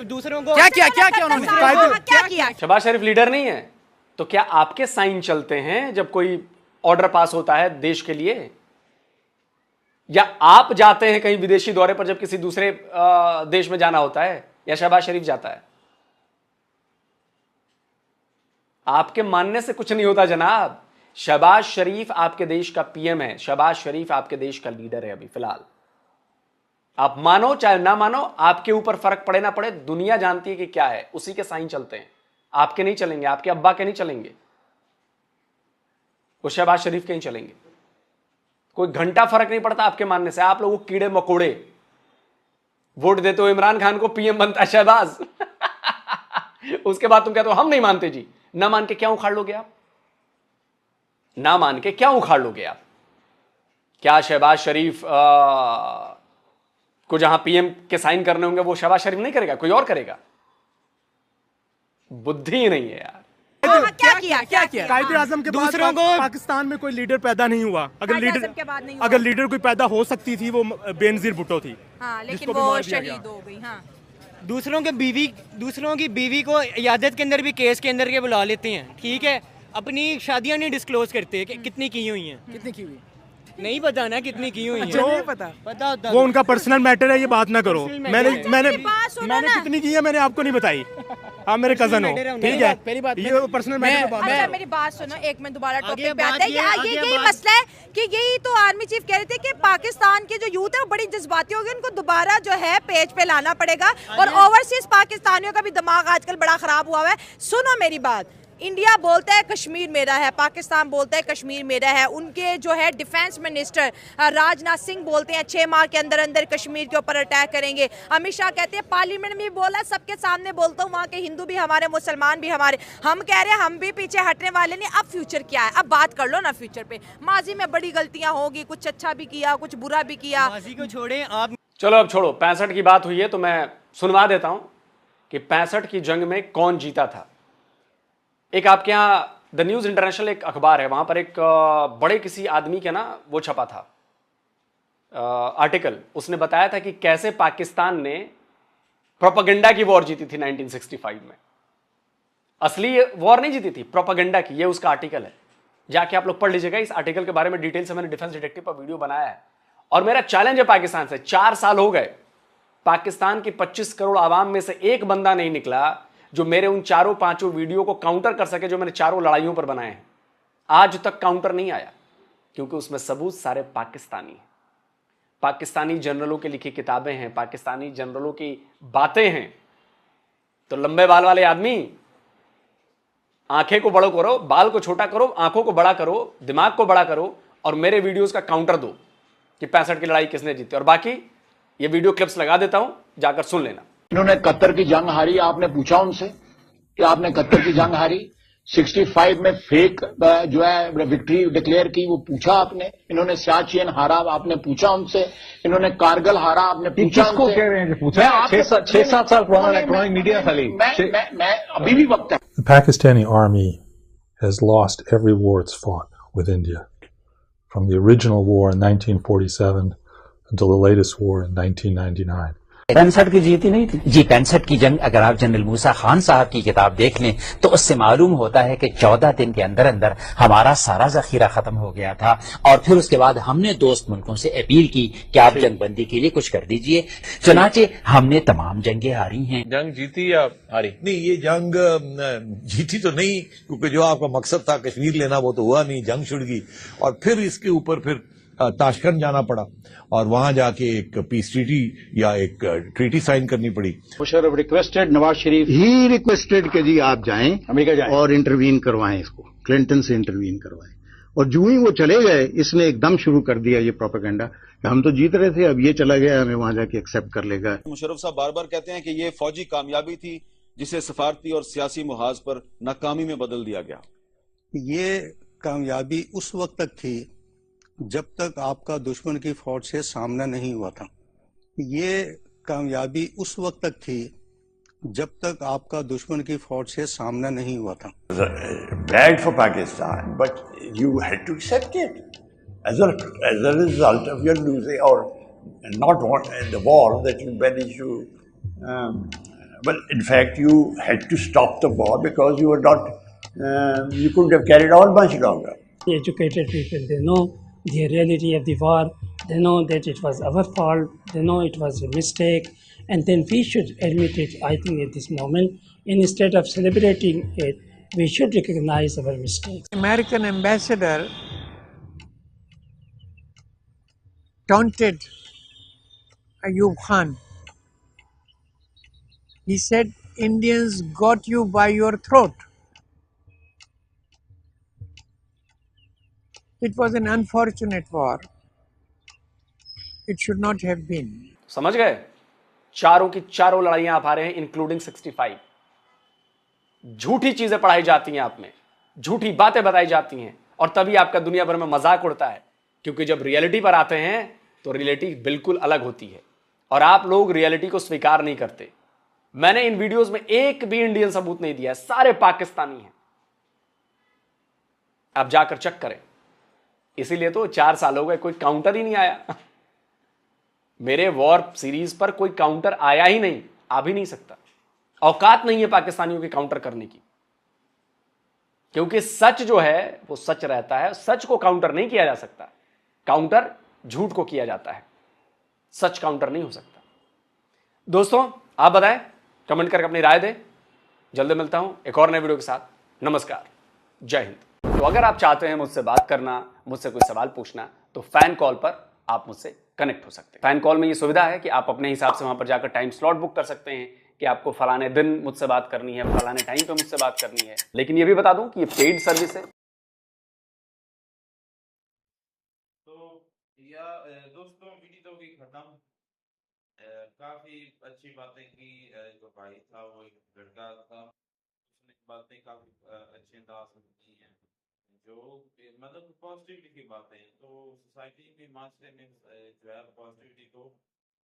दूसरों को क्या किया उन्होंने? क्या किया? शहबाज शरीफ लीडर नहीं है तो क्या आपके साइन चलते हैं जब कोई ऑर्डर पास होता है देश के लिए, या आप जाते हैं कहीं विदेशी दौरे पर जब किसी दूसरे देश में जाना होता है, या शहबाज शरीफ जाता है? आपके मानने से कुछ नहीं होता जनाब। शहबाज शरीफ आपके देश का पीएम है, शहबाज शरीफ आपके देश का लीडर है अभी फिलहाल। आप मानो चाहे ना मानो, आपके ऊपर फर्क पड़े ना पड़े, दुनिया जानती है कि क्या है, उसी के साइन चलते हैं। आपके नहीं चलेंगे, आपके अब्बा के नहीं चलेंगे, वो शहबाज शरीफ के नहीं चलेंगे। कोई घंटा फर्क नहीं पड़ता आपके मानने से। आप लोगों कीड़े मकोड़े वोट देते हो, इमरान खान को पीएम बनता है शहबाज उसके बाद तुम कहते हो हम नहीं मानते जी। ना मान के क्या उखाड़ लोगे आप? ना मान के क्या उखाड़ लोगे आप? क्या शहबाज शरीफ को जहां पीएम के साइन करने होंगे वो शहबाज शरीफ नहीं करेगा, कोई और करेगा? बुद्धि ही नहीं है यार। क्या किया? कायदे आजम के बाद दूसरों को पाकिस्तान में कोई लीडर पैदा नहीं हुआ। कायदे आज़म के बाद नहीं हुआ। अगर लीडर कोई पैदा हो सकती थी वो बेनजीर भुट्टो थी। हाँ, लेकिन जिसको भी वो मार दिया शहीद गया। हो गई। हाँ। दूसरों की बीवी को इयादत के अंदर भी केस के अंदर के बुला लेते हैं, ठीक है, अपनी शादियां नहीं डिस्क्लोज करते कि कितनी की हुई हैं। कितनी की हुई? नहीं पता ना कितनी की हुई हैं। नहीं पता। पता होता वो उनका पर्सनल मैटर है, ये बात ना करो। मैंने बात सुनो मैंने ना। कितनी की है मैंने आपको नहीं बताई। आप मेरे कजन हो, matter है, ठीक है। पहली बात ये पर्सनल मैटर पे बात अच्छा करो। मेरी बात सुनो, एक मिनट दोबारा आगे टॉपिक पे बात आते हैं। ये- आगे यही बात- मसला है कि यही तो आर्मी चीफ कह रहे थे कि पाकिस्तान के जो यूथ है वो बड़ी जज्बाती होगी, उनको दोबारा जो है पेज पे लाना पड़ेगा। और ओवरसीज पाकिस्तानियों का भी दिमाग आजकल बड़ा खराब हुआ है। सुनो मेरी बात, इंडिया बोलता है कश्मीर मेरा है, पाकिस्तान बोलता है कश्मीर मेरा है। उनके जो है डिफेंस मिनिस्टर राजनाथ सिंह बोलते हैं 6 माह के अंदर अंदर कश्मीर के ऊपर अटैक करेंगे। अमित शाह कहते हैं पार्लियामेंट में बोला, सबके सामने बोलता हूँ, वहाँ के हिंदू भी हमारे, मुसलमान भी हमारे। हम कह रहे हैं हम भी पीछे हटने वाले नहीं। अब फ्यूचर क्या है? अब बात कर लो ना फ्यूचर पे। माजी में बड़ी गलतियां होगी, कुछ अच्छा भी किया, कुछ बुरा भी किया। माजी को छोड़े आप। चलो अब छोड़ो, 65 की बात हुई है तो मैं सुनवा देता हूं कि 65 की जंग में कौन जीता था। एक आपके यहाँ द न्यूज़ इंटरनेशनल एक अखबार है, वहां पर एक बड़े किसी आदमी के ना वो छपा था आर्टिकल। उसने बताया था कि कैसे पाकिस्तान ने प्रोपेगेंडा की वॉर जीती थी 1965 में। असली वॉर नहीं जीती थी, प्रोपेगेंडा की। ये उसका आर्टिकल है, जाके आप लोग पढ़ लीजिएगा। इस आर्टिकल के बारे में डिटेल से मैंने डिफेंस डिटेक्टिव पर वीडियो बनाया है। और मेरा चैलेंज है पाकिस्तान से, 4 साल हो गए, पाकिस्तान की 25 करोड़ आवाम में से एक बंदा नहीं निकला जो मेरे उन 4-5 वीडियो को काउंटर कर सके जो मैंने 4 लड़ाइयों पर बनाए हैं। आज तक काउंटर नहीं आया, क्योंकि उसमें सबूत सारे पाकिस्तानी हैं। पाकिस्तानी जनरलों की लिखी किताबें हैं, पाकिस्तानी जनरलों की बातें हैं। तो लंबे बाल वाले आदमी, आंखें को बड़ा करो, बाल को छोटा करो, आंखों को बड़ा करो, दिमाग को बड़ा करो, और मेरे वीडियोस का काउंटर दो कि 65 की लड़ाई किसने जीती। और बाकी ये वीडियो क्लिप्स लगा देता हूं, जाकर सुन लेना। इन्होंने कतर की जंग हारी, आपने पूछा उनसे कि आपने कतर की जंग हारी। 65 में फेक जो है विक्ट्री डिक्लेयर की, वो पूछा आपने। इन्होंने सियाचिन हारा, आपने पूछा उनसे। इन्होंने कारगिल हारा, आपने पूछा किसको उनसे। कह रहे हैं कि पूछा? 6-7 साल पुराना इलेक्ट्रॉनिक मीडिया खाली। मैं अभी भी वक्त है। The Pakistani army has lost every war it's fought with India, from the original war in 1947 until the latest war in 1999. 65 की जीती नहीं थी जी। 65 की जंग अगर आप जनरल मूसा खान साहब की किताब देख लें तो उससे मालूम होता है कि 14 दिन के अंदर अंदर हमारा सारा जखीरा खत्म हो गया था। और फिर उसके बाद हमने दोस्त मुल्कों से अपील की कि आप जंगबंदी के लिए कुछ कर दीजिए। चुनाचे हमने तमाम जंगें हारी हैं। जंग जीती या हारी? नहीं, ये जंग जीती तो नहीं, क्योंकि जो आपका मकसद था कश्मीर लेना वो तो हुआ नहीं, जंग छिड़ गई। और फिर इसके ऊपर फिर ताशकंद जाना पड़ा और वहां जाके एक पीस ट्रीटी या एक ट्रीटी साइन करनी पड़ी। Musharraf requested, Nawaz Sharif he requested कि जी आप जाएं अमेरिका जाएं और इंटरवीन करवाएं, इसको क्लिंटन से इंटरवीन करवाएं। और जो ही वो चले गए, इसने एकदम शुरू कर दिया ये प्रोपेगेंडा कि हम तो जीत रहे थे, अब ये चला गया, हमें वहां जाके एक्सेप्ट कर लेगा। मुशर्रफ साहब बार बार कहते हैं कि ये फौजी कामयाबी थी, जिसे सफारती और सियासी मुहाज पर नाकामी में बदल दिया गया। ये कामयाबी उस वक्त तक थी जब तक आपका दुश्मन की फौज से सामना नहीं हुआ था। ये कामयाबी उस वक्त तक थी जब तक आपका दुश्मन की फौज से सामना नहीं हुआ था। Bad for Pakistan, but you had to accept it as a result of your losing or not the war that you managed to. Well, in fact, you had to stop the war because you were not. You couldn't have carried on much longer. The educated people, they know the reality of the war. They know that it was our fault. They know it was a mistake, and then we should admit it. I think at this moment, instead of celebrating it, we should recognize our mistakes. American ambassador taunted Ayub Khan. He said, Indians got you by your throat. It was an unfortunate war. It should not have been. समझ गए? चारों की चारों लड़ाइयां आप आ रहे हैं, including 65। झूठी चीजें पढ़ाई जाती हैं आप में, झूठी बातें बताई जाती हैं, और तभी आपका दुनिया भर में मजाक उड़ता है, क्योंकि जब रियलिटी पर आते हैं तो रियलिटी बिल्कुल अलग होती है और आप लोग रियलिटी को स्वीकार नहीं करते। मैंने इन वीडियोस में एक भी इंडियन सबूत नहीं दिया है, सारे पाकिस्तानी हैं। आप जाकर चेक करें। इसीलिए तो 4 साल हो गए, कोई काउंटर ही नहीं आया। मेरे वॉर सीरीज पर कोई काउंटर आया ही नहीं, आ भी नहीं सकता। औकात नहीं है पाकिस्तानियों के काउंटर करने की, क्योंकि सच जो है वो सच रहता है। सच को काउंटर नहीं किया जा सकता, काउंटर झूठ को किया जाता है, सच काउंटर नहीं हो सकता। दोस्तों आप बताएं, कमेंट करके अपनी राय दें। जल्दी मिलता हूं एक और नए वीडियो के साथ। नमस्कार, जय हिंद। तो अगर आप चाहते हैं मुझसे बात करना, मुझसे कोई सवाल पूछना, तो फैन कॉल पर आप मुझसे कनेक्ट हो सकते हैं। फैन कॉल में ये सुविधा है कि आप अपने हिसाब से वहां पर जाकर टाइम स्लॉट बुक कर सकते हैं कि आपको फलाने दिन मुझसे बात करनी है, फलाने टाइम पे मुझसे बात करनी है। लेकिन ये भी बता दूं कि ये पेड सर्विस है। दोस्तों वीडियो तो होगी खत्म। काफी अच्छी बातें की। जो भाई था वो एक लड़का था, उसने बातें काफी अच्छे अंदाज में की हैं, जो मतलब पॉजिटिविटी की बातें। तो सोसाइटी में, माशरे में जो है पॉजिटिविटी को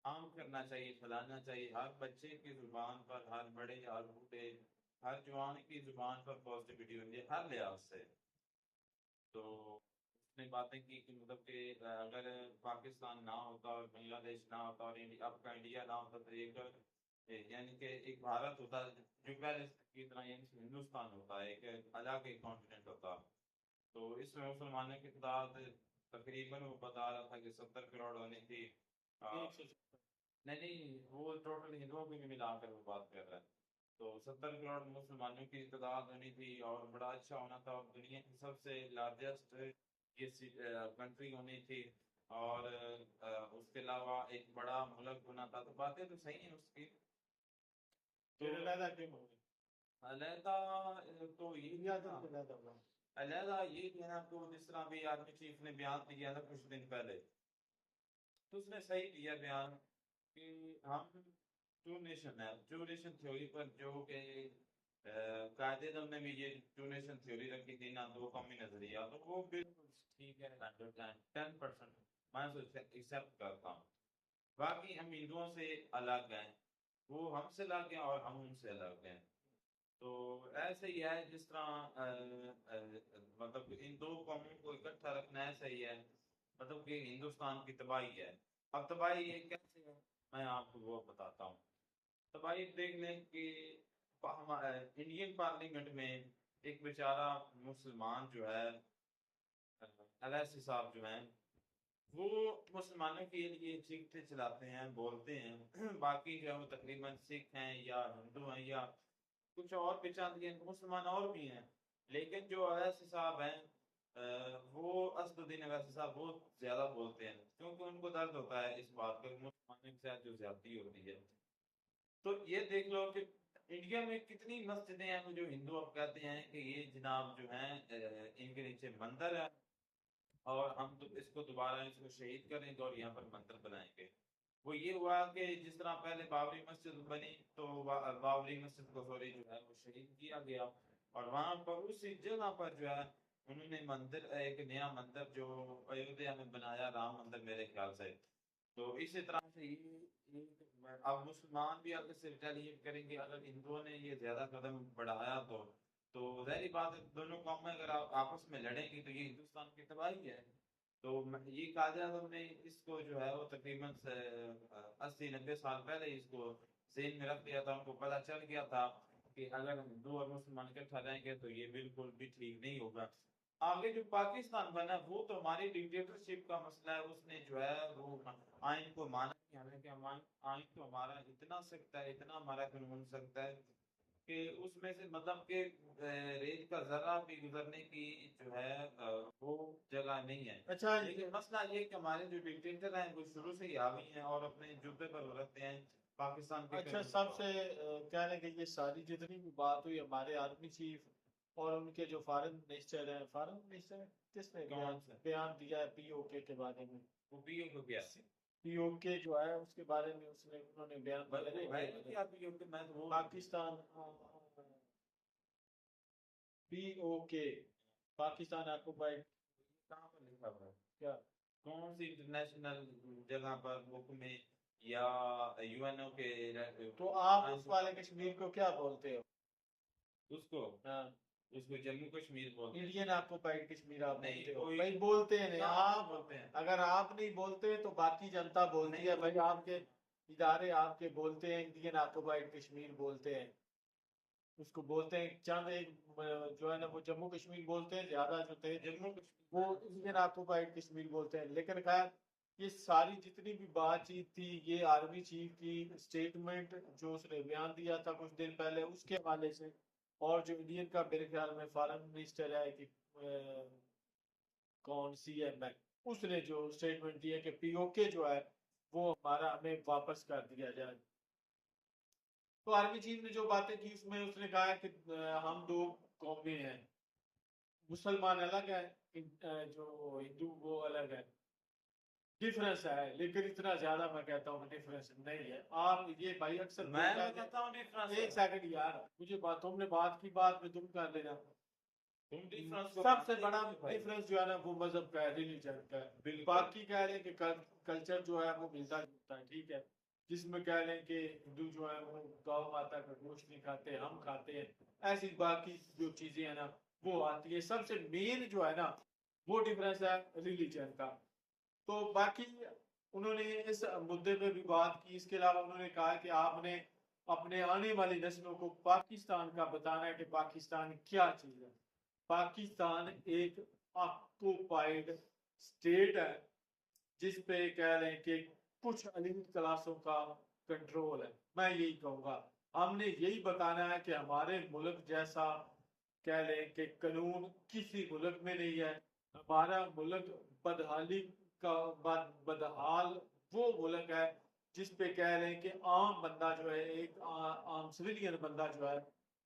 आम करना चाहिए, फैलाना चाहिए। हर बच्चे की जुबान पर, हर बड़े, हर बूढ़े, हर जवान की जुबान पर पॉजिटिविटी होती है हर लिहाज से। तो उसने बातें की कि मतलब कि अगर पाकिस्तान ना होता और बांग्लादेश ना होता और आपका इंडिया ना होता तो एक यानी कि एक भारत होता जो पहले की तरह, यानी हिंदुस्तान होता, एक अलग एक कॉन्टिनेंट होता। तो इसमें मुसलमानों की तादाद तकरीबन वो बता रहा था कि 70 करोड़ होनी थी। नहीं, वो टोटल हिंदुओं को भी मिलाकर वो बात कर रहा है। तो 70 करोड़ मुसलमानों की तादाद होनी थी और बड़ा अच्छा होना था, और दुनिया की सबसे लार्जेस्ट ये कंट्री होनी थी, और उसके अलावा एक बड़ा मुल्क होना था। तो बातें तो सही हैं उसकी। तो अलहदा तो अलहदा ये जो है ना, तो जिस तरह भी आर्मी चीफ ने बयान दिया था कुछ दिन पहले, तो उसने सही दिया बयान कि हम टू नेशन है, टू नेशन थ्योरी पर, जो कि कायदे ने भी ये टू नेशन थ्योरी रखी थी ना, 2 कौमी नजरिया, तो वो बिल्कुल ठीक है। 10% मैं उसे एक्सेप्ट करता हूँ। बाकी हम हिंदुओं से अलग हैं, वो हमसे अलग हैं और हम उनसे अलग हैं। तो ऐसे ही है जिस तरह मतलब इन 2 कौमों को इकट्ठा रखना ऐसा ही है, मतलब कि हिंदुस्तान की तबाही है। अब तबाही ये कैसे है, मैं आपको वो बताता हूँ। तबाही देख लें कि इंडियन पार्लियामेंट में एक बेचारा मुसलमान जो है, अवैसी साहब जो हैं, वो मुसलमानों के लिए चीखते चलाते हैं, बोलते हैं। बाकी जो है वो तकरीबन सिख हैं या हिंदू हैं या कुछ और भी चाहते हैं, मुसलमान और भी हैं। लेकिन जो अवैसी साहब हैं, वो असदुद्दीन अवैसी साहब बहुत ज्यादा बोलते हैं, क्योंकि उनको दर्द होता है इस बात का मुसलमानों के साथ जो ज्यादती होती है। तो ये देख लो कि इंडिया में कितनी मस्जिदें हैं जो हिंदू अब कहते हैं कि ये जनाब जो हैं इनके नीचे मंदिर है और हम तो इसको दोबारा इसको शहीद करेंगे और यहाँ पर मंदिर बनाएंगे। वो ये हुआ कि जिस तरह पहले बाबरी मस्जिद बनी तो बाबरी मस्जिद को सॉरी जो है वो शहीद किया गया, और वहां पर उसी जगह पर जो है उन्होंने मंदिर, एक नया मंदिर जो अयोध्या में बनाया, राम मंदिर मेरे ख्याल से। तो इसी तरह से ये अब मुसलमान भी अगर से रिटेलिएट करेंगे, अगर हिंदुओं ने ये ज्यादा कदम बढ़ाया तो जाहिर बात है दोनों कौमें अगर आपस में लड़ेंगी तो ये हिंदुस्तान की तबाही है। तो ये कायदे आज़म ने इसको जो है वो तकरीबन 80-90 साल पहले इसको ज़हन में रख दिया था। उनको पता चल गया था कि अगर हिंदू और मुसलमान इकट्ठा रहेंगे तो ये बिल्कुल भी ठीक नहीं होगा। आगे जो पाकिस्तान बना वो तो हमारी डिक्टेटरशिप का मसला है, उसने जो है वो आइन को माना नहीं। हालांकि आइन तो हमारा इतना सख्त है, इतना हमारा कानून सख्त है कि उसमें से मतलब कि रेत का जरा भी गुजरने की जो है वो जगह नहीं है। अच्छा, लेकिन मसला ये कि हमारे जो डिक्टेटर हैं वो शुरू से ही हावी हैं और अपने जुब्बे पर रखते हैं पाकिस्तान के अच्छा, सबसे कह रहे कि ये सारी जितनी भी बात हुई हमारे आर्मी चीफ और उनके जो फॉरेन मिनिस्टर हैं, फॉरेन मिनिस्टर किसने बयान दिया है पीओके के बारे में? वो पीओके क्या है? पीओके जो है उसके बारे में उन्होंने बयान दिया। पाकिस्तान पीओके पाकिस्तान ऑक्युपाइड कहाँ पर लिखा हुआ है? क्या कौन सी इंटरनेशनल जगह पर बुक में या यूएनओ के? तो आप उस वाले कश्मीर को क्या बोलते हो? उसको उसको जम्मू कश्मीर बोलते हैं। इंडियन ऑक्युपाइड कश्मीर आप नहीं, बोलते हो कोई- भाई, बोलते हैं नहीं आप बोलते हैं। अगर आप नहीं बोलते तो बाकी जनता बोलती है भाई, आपके इदारे आपके बोलते हैं इंडियन ऑक्युपाइड कश्मीर बोलते हैं, उसको बोलते हैं। चंद एक जो है ना वो जम्मू कश्मीर बोलते हैं, ज्यादा जो थे जम्मू वो इंडियन ऑक्युपाइड कश्मीर बोलते हैं। लेकिन खैर ये सारी जितनी भी बातचीत थी, ये आर्मी चीफ की स्टेटमेंट जो उसने बयान दिया था कुछ दिन पहले उसके हवाले से, और जो इंडियन का मेरे ख्याल में फॉरेन मिनिस्टर है कि कौन CM है, उसने जो स्टेटमेंट दिया कि पीओके जो है वो हमारा हमें वापस कर दिया जाए। तो आर्मी चीफ ने जो बातें की उसमें उसने कहा कि हम दो कौमें हैं, मुसलमान अलग है, जो हिंदू वो अलग है, डिफरेंस है, लेकिन इतना ज्यादा मैं कहता हूँ डिफरेंस नहीं है। आप ये भाई अक्सर मैं कहता हूँ डिफरेंस एक सेकंड यार, मुझे बात तुमने बात की, बात में तुम कर लेना। तुम डिफरेंस सबसे बड़ा डिफरेंस जो है ना वो मजहब का है, रिलीजन का है। बाकी कह रहे हैं कि कल्चर जो है वो मिलता जुलता है, ठीक है, जिसमें कह रहे हैं कि हिंदू जो है वो गौ माता का गोश्त नहीं खाते, हम खाते हैं, ऐसी बाकी जो चीजें हैं ना वो आती है। सबसे मेन जो है ना वो डिफरेंस है रिलीजन का। तो बाकी उन्होंने इस मुद्दे पे भी बात की। इसके अलावा उन्होंने कहा कि आपने अपने आने वाली नस्लों को पाकिस्तान का बताना है कि पाकिस्तान क्या चीज है। पाकिस्तान एक ऑक्युपाइड स्टेट है जिस पे कह रहे हैं कि कुछ अलीट क्लासों का कंट्रोल है। मैं यही कहूँगा, हमने यही बताना है कि हमारे मुल्क जैसा कह लें कि कानून किसी मुल्क में नहीं है। हमारा मुल्क बदहाली का बदहाल वो मुल्क है जिस पे कह रहे हैं कि आम बंदा जो है, एक आम सिविलियन बंदा जो है,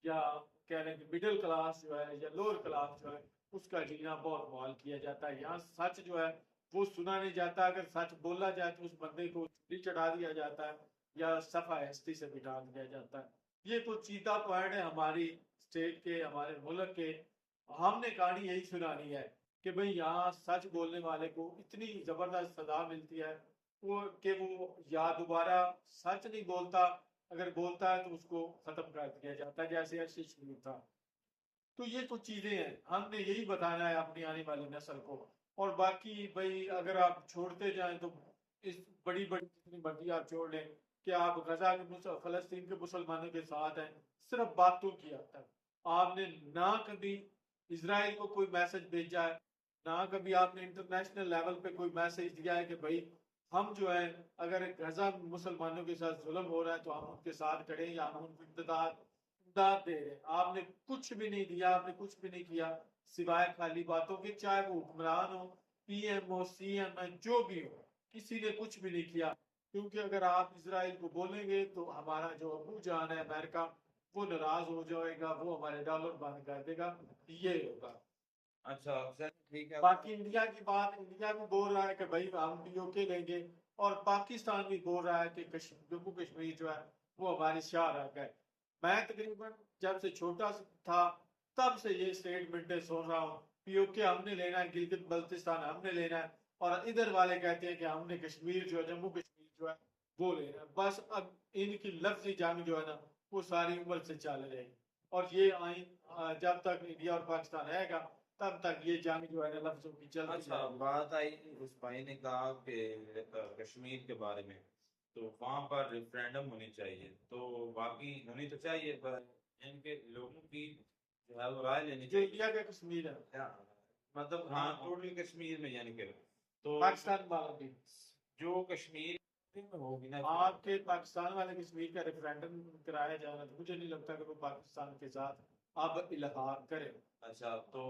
या कह रहे हैं कि मिडिल क्लास जो है या लोअर क्लास जो है, उसका जीना बहुत मुहाल किया जाता है। यहाँ सच जो है वो सुना नहीं जाता, अगर सच बोला जाए तो उस बंदे को छुट्टी चढ़ा दिया जाता है या सफा हस्ती से बिठा दिया जाता है। ये कुछ चीता पॉइंट है हमारी स्टेट के, हमारे मुल्क के। हमने कहानी यही सुनानी है कि भाई यहाँ सच बोलने वाले को इतनी जबरदस्त सजा मिलती है वो कि वो या दोबारा सच नहीं बोलता, अगर बोलता है तो उसको खत्म कर दिया जाता है, जैसे अर्शी शरीफ था। तो ये कुछ चीजें हैं, हमने यही बताना है अपनी आने वाली नस्ल को। और बाकी भाई अगर आप छोड़ते जाएं तो इस बड़ी बड़ी जितनी मर्जी आप छोड़ लें कि आप गजा के फलस्तीन के मुसलमानों के साथ हैं, सिर्फ बातों की आता है। आपने ना कभी इजराइल को कोई मैसेज भेजा है, ना कभी आपने इंटरनेशनल लेवल पे कोई मैसेज दिया है कि भाई हम जो है अगर गजा मुसलमानों के साथ जुल्म हो रहा है तो हम उनके साथ खड़े या हम उनको इमदाद दे रहे हैं। आपने कुछ भी नहीं दिया, आपने कुछ भी नहीं किया सिवाय खाली बातों के, चाहे वो हुक्मरान हो, PM हो, CM है, जो भी हो, किसी ने कुछ भी नहीं किया। क्योंकि अगर आप इजराइल को बोलेंगे तो हमारा जो अबू जान है अमेरिका वो नाराज हो जाएगा, वो हमारे डॉलर बंद कर देगा, ये होगा। अच्छा चल ठीक है। बाकी इंडिया की बात, इंडिया भी बोल रहा है कि भाई हम पीओके लेंगे, और पाकिस्तान भी बोल रहा है कि जम्मू कश्मीर जो है वो हमारी शाह रग है। मैं तकरीबन जब से छोटा था तब से ये स्टेटमेंटें सुन रहा हूँ, पीओके हमने लेना है, गिलगित बल्तिस्तान हमने लेना है, और इधर वाले कहते हैं कि हमने कश्मीर जो है, जम्मू कश्मीर जो है वो लेना है। बस अब इनकी लफ्जी जंग जो है ना वो सारी उम्र से चल रहेगी, और ये आइन जब तक इंडिया और पाकिस्तान रहेगा तब तक ये जंग जो है ना लफ्जों की चलती अच्छा रहेगी। बात आई, उस भाई ने कहा कि कश्मीर के बारे में, तो वहाँ पर रेफरेंडम होनी चाहिए, तो बाकी होनी तो चाहिए, पर इनके लोगों की जो है वो राय लेनी जो चाहिए। इंडिया का कश्मीर है, मतलब हाँ टोटल कश्मीर में, यानी कि तो पाकिस्तान वाला भी जो कश्मीर में होगी ना, आपके पाकिस्तान वाले कश्मीर का रेफरेंडम कराया जाना, तो मुझे नहीं लगता कि वो पाकिस्तान के साथ अब इल्हाक करे। अच्छा तो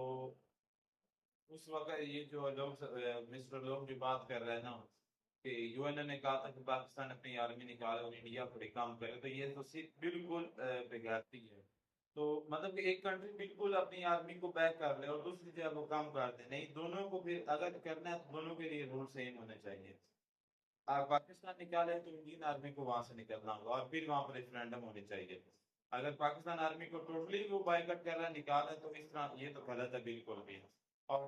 उस वक्त ये जो लोग मिस्टर लोग जो बात कर रहे हैं ना कि यूएन ने कहा था कि पाकिस्तान अपनी आर्मी निकाले और इंडिया पर काम करे, तो ये तो सिर्फ बिल्कुल बेगारती है। तो मतलब कि एक कंट्री बिल्कुल अपनी आर्मी को बैक कर ले और दूसरी जगह को कम कर दे, नहीं दोनों को फिर अगर करना है तो दोनों के लिए रूल सेम होने चाहिए। पाकिस्तान निकाले तो इंडियन आर्मी को वहां से निकलना होगा और फिर वहां पर रेफरेंडम होने चाहिए। अगर पाकिस्तान आर्मी को टोटली वो बाइकआउट कर रहा है, निकाले, तो इस तरह ये तो गलत है बिल्कुल भी। और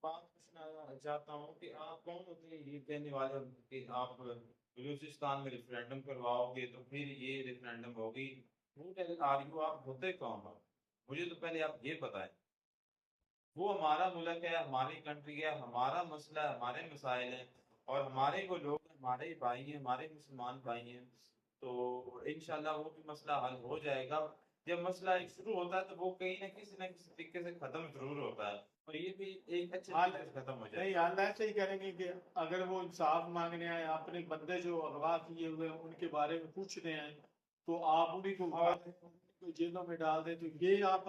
बात पूछना चाहता हूँ कि आप कौन होते हैं ये कहने वाले कि आप बलूचिस्तान में रेफरेंडम करवाओगे तो फिर ये रेफरेंडम होगी, आर यू, आप होते कौन हो? मुझे तो पहले आप ये बताएं। वो हमारा मुल्क है, हमारी कंट्री है, हमारा मसला है, हमारे मसाइल हैं, और हमारे वो लोग हमारे भाई हैं, हमारे मुसलमान भाई हैं, तो इंशाल्लाह वो भी मसला हल हो जाएगा। जब मसला एक शुरू होता है तो वो कहीं ना किसी तरीके से खत्म जरूर होता है, और ये भी एक अच्छे तरीके से खत्म हो नहीं, जाएगा। हाल ऐसे ही करेंगे कि अगर वो इंसाफ मांगने आए, अपने बंदे जो अगवा किए हुए हैं उनके बारे में पूछने आए, तो आप उन्हीं को उठा दें, उनको जेलों में डाल दें, तो ये आप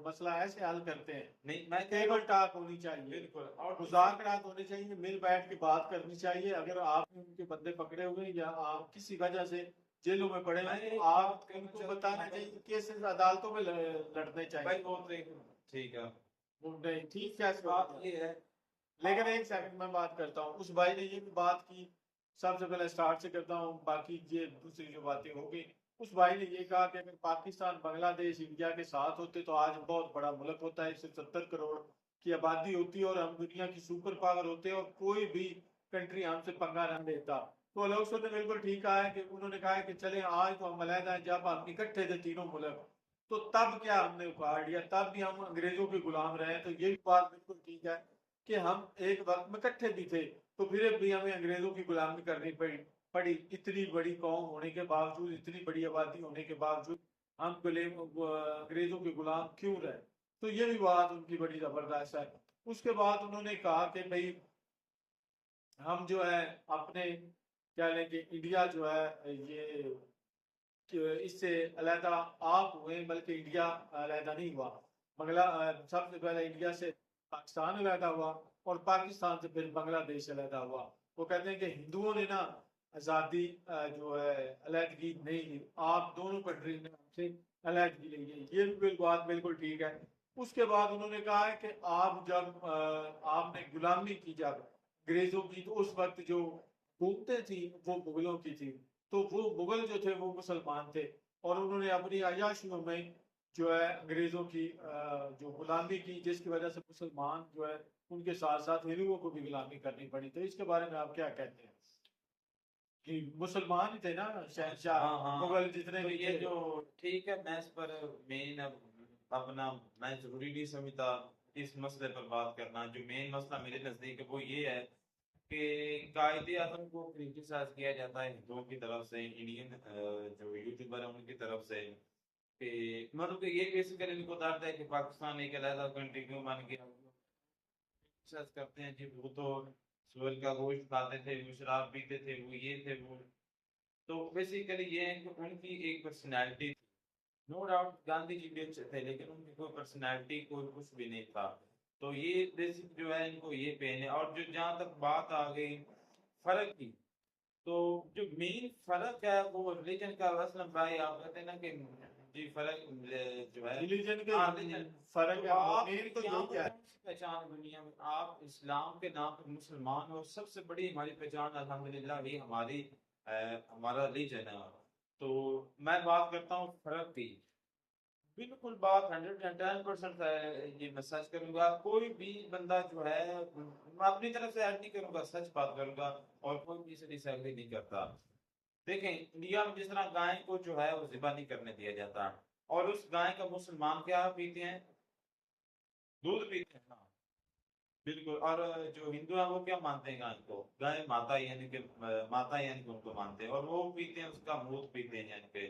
मसला ऐसे हल करते हैं। नहीं, मैं टेबल टॉक होनी चाहिए, बिल्कुल, और मुज़ाकरात होने चाहिए, मिल बैठ के बात करनी चाहिए। अगर आपने उनके बंदे पकड़े हुए हैं या आप किसी वजह से जेलों में पड़े हैं, तो आप उनको बताना चाहिए, केसेस अदालतों में लड़ने चाहिए। भाई वो तो ठीक है, वो नहीं ठीक है, बात ये है। लेकिन एक सेकंड में बात करता हूँ, उस भाई ने ये भी बात की, सबसे पहले स्टार्ट से करता हूँ, बाकी ये दूसरी जो बातें होगी। उस भाई ने ये कहा कि अगर पाकिस्तान बांग्लादेश इंडिया के साथ होते तो आज बहुत बड़ा मुल्क होता है, 170 करोड़ की आबादी होती है और हम दुनिया की सुपर पावर होते हैं और कोई भी कंट्री हमसे पंगा न लेता। तो अलग ने बिल्कुल ठीक कहा है कि उन्होंने कहा है कि चले आज तो हम अलहदा हैं, जब हम इकट्ठे थे तीनों मुल्क तो तब क्या हमने उखाड़ लिया, तब भी हम अंग्रेजों के गुलाम रहे, तो ये भी बात बिल्कुल ठीक है कि हम एक वक्त में इकट्ठे भी थे, तो फिर भी हमें अंग्रेजों की गुलामी करनी पड़ी। इतनी बड़ी कौम होने के बावजूद, इतनी बड़ी आबादी होने के बावजूद हम अंग्रेजों के गुलाम क्यों रहे? तो ये भी बात उनकी बड़ी जबरदस्त है। उसके बाद उन्होंने कहा कि भाई हम जो है अपने क्या लेंगे, इंडिया जो है ये इससे अलहदा आप हुए, बल्कि इंडिया अलहदा नहीं हुआ। सबसे पहले इंडिया से पाकिस्तान अलहदा हुआ और पाकिस्तान से फिर बांग्लादेश अलहदा हुआ। वो कहते हैं कि हिंदुओं ने ना आज़ादी जो है अलहदगी नहीं ली, आप दोनों कंट्री ने हमसे अलहदगी ली है। ये भी बात बिल्कुल ठीक है। उसके बाद उन्होंने कहा है कि आप जब आपने गुलामी की जब अंग्रेजों की, तो उस वक्त जो हुकूमतें थी वो मुगलों की थी, तो वो मुगल जो थे वो मुसलमान थे और उन्होंने अपनी अयाशियों में जो है अंग्रेजों की जो गुलामी की, जिसकी वजह से मुसलमान जो है उनके साथ साथ हिंदुओं को भी गुलामी करनी पड़ी। तो इसके बारे में आप क्या कहते हैं कि मुसलमान ही थे ना शहनशाह, मुगल जितने तो भी ये थे? जो ठीक है, मैं इस पर मेन अपना मैं जरूरी नहीं समझता इस मसले पर बात करना। जो मेन मसला मेरे नजदीक है वो ये है कि कायदे आज़म को क्रिटिसाइज किया जाता है हिंदुओं की तरफ से, इंडियन जो यूट्यूबर है उनकी तरफ से, कि मतलब कि ये बेसिकली इनको दर्द है कि पाकिस्तान एक अलग कंट्री क्यों बन गया। क्रिटिसाइज करते हैं जी वो तो सुअर का गोश्त खाते थे, वो शराब पीते थे, वो ये थे वो। तो बेसिकली ये है कि उनकी एक पर्सनैलिटी थी, नो डाउट गांधी जी भी अच्छे थे, लेकिन उनकी कोई पर्सनैलिटी कोई कुछ भी नहीं था। तो ये बेसिक जो है इनको ये पेन है। और जो जहाँ तक बात आ गई फर्क की, तो जो मेन फर्क है वो रिलीजन का, असलम भाई आप कहते हैं ना कि जी फर्क जो है रिलीजन के हाँ, religion। फर्क तो है आप मेन तो यहाँ यही है पर पहचान दुनिया में आप इस्लाम के नाम पर मुसलमान हो, सबसे बड़ी हमारी पहचान अल्हम्दुलिल्लाह ये हमारी हमारा रिलीजन है। तो मैं बात करता हूँ फर्क की, बिल्कुल बात 110% ये मैं सच करूंगा, कोई भी बंदा जो है मैं अपनी तरफ से ऐड नहीं करूंगा, सच बात करूंगा और कोई भी इसे डिसएग्री नहीं करता। देखें इंडिया में जिस तरह गाय को जो है वो ज़िबा नहीं करने दिया जाता, और उस गाय का मुसलमान क्या पीते हैं, दूध पीते हैं ना, बिल्कुल। और जो हिंदू है वो क्या मानते हैं गाय को, गाय माता यानी कि माता यानी कि उनको मानते हैं, और वो पीते हैं उसका मूत पीते हैं यानी कि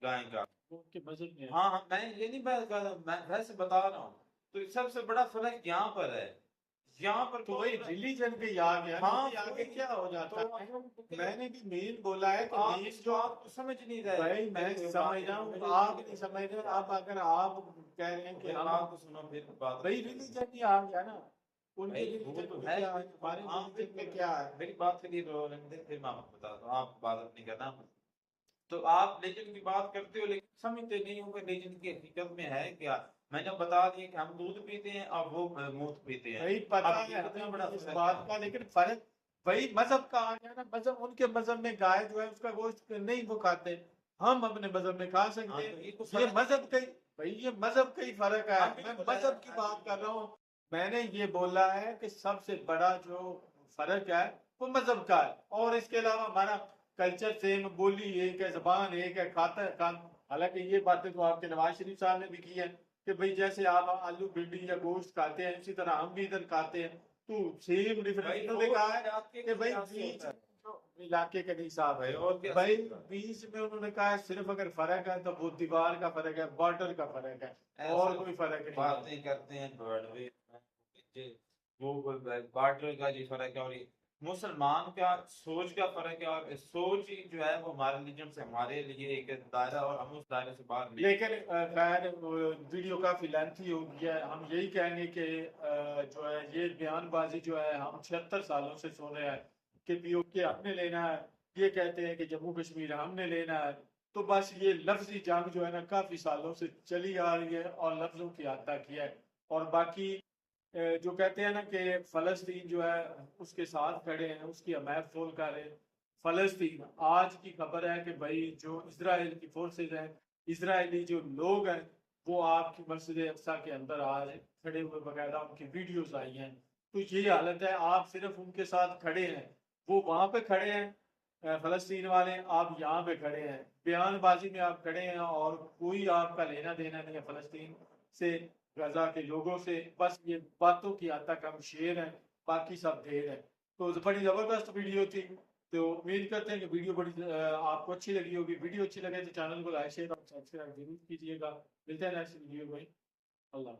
गाय का। उनके मजहब में हाँ हाँ मैं ये नहीं मैं वैसे बता रहा हूँ। तो सबसे बड़ा फर्क यहाँ पर है, यहाँ पर तो वही रिलीजन के आ गया हाँ, हाँ आगे क्या हो जाता तो है मैंने भी मेन बोला है कि आप मेन जो जो आप समझ नहीं रहे भाई मैं समझ रहा हूँ आप नहीं समझ रहे आप अगर आप कह रहे हैं कि हम बात सुनो फिर बात भाई रिलीजन ही आ गया ना उनके भाई, वो रिलीजन तो में है, क्या है हमारे रिलीजन में क्या है मेरी बात के लिए फिर मैं आपको बताता हूँ, आप बात नहीं करना। तो आप लेजेंड की बात करते हो लेकिन समझते नहीं हो कि लेजेंड की हकीकत में है क्या। मैंने बता दिया कि हम दूध पीते हैं और वो मूत पीते हैं। भाई पता अब है कितना बड़ा इस फर्क बात है। का लेकिन फर्क वही मजहब का आ गया ना मजहब उनके मजहब में गाय जो है उसका गोश्त नहीं वो खाते हम अपने मजहब में खा सकते हाँ, हैं तो ये तो ये फर्क मजहब का ही भाई ये मजहब का ही फर्क है हाँ, मैं बिल्कुल है। मजहब की बात कर रहा हूँ मैंने ये बोला है कि सबसे बड़ा जो फर्क है वो मजहब का है और इसके अलावा हमारा कल्चर सेम बोली एक है जबान एक है खाता है हालांकि ये बातें तो आपके नवाज शरीफ साहब ने भी की है कि भाई जैसे आप आलू भिंडी या गोश्त खाते हैं इसी तरह हम भी इधर खाते हैं तो सेम डिफरेंस इन्होंने कहा है कि भाई बीच इलाके का नहीं साहब है और भाई बीच में उन्होंने कहा है सिर्फ अगर फर्क है तो वो दीवार का फर्क है बॉर्डर का फर्क है और कोई फर्क नहीं बातें करते हैं वो बार्डर का जी फर्क है और मुसलमान का सोच का फर्क है और सोच ही जो है वो हमारे रिलीजन से हमारे लिए एक दायरा और हम उस दायरे से बाहर नहीं। लेकिन खैर वीडियो काफी लेंथी हो गया है हम यही कहेंगे कि जो है ये बयानबाजी जो है हम 76 सालों से सुन रहे हैं कि पीओके हमने लेना है ये कहते हैं कि जम्मू कश्मीर हमने लेना है तो बस ये लफ्जी जंग जो है ना काफी सालों से चली आ रही है और लफ्जों की हद तक है और बाकी जो कहते हैं ना कि फलस्तीन जो है उसके साथ खड़े हैं उसकी हमायत फुल कर रहे हैं फलस्तीन आज की खबर है कि भाई जो इजराइल की फोर्सेज हैं इजरायली जो लोग हैं वो आपकी मस्जिद अक्सा के अंदर आज खड़े हुए बकायदा उनकी वीडियोस आई हैं तो ये हालत है आप सिर्फ उनके साथ खड़े हैं वो वहां पे खड़े हैं फलस्तीन वाले आप यहाँ पे खड़े हैं बयानबाजी में आप खड़े हैं और कोई आपका लेना देना नहीं है फलस्तीन से गजा के लोगों से बस ये बातों की हद तक हम शेर हैं बाकी सब ढेर है तो बड़ी जबरदस्त वीडियो थी तो उम्मीद करते हैं कि वीडियो बड़ी आपको अच्छी लगी होगी वीडियो अच्छी लगे तो चैनल को लाइक शेयर और सब्सक्राइब जरूर कीजिएगा मिलते हैं नेक्स्ट वीडियो में अल्लाह।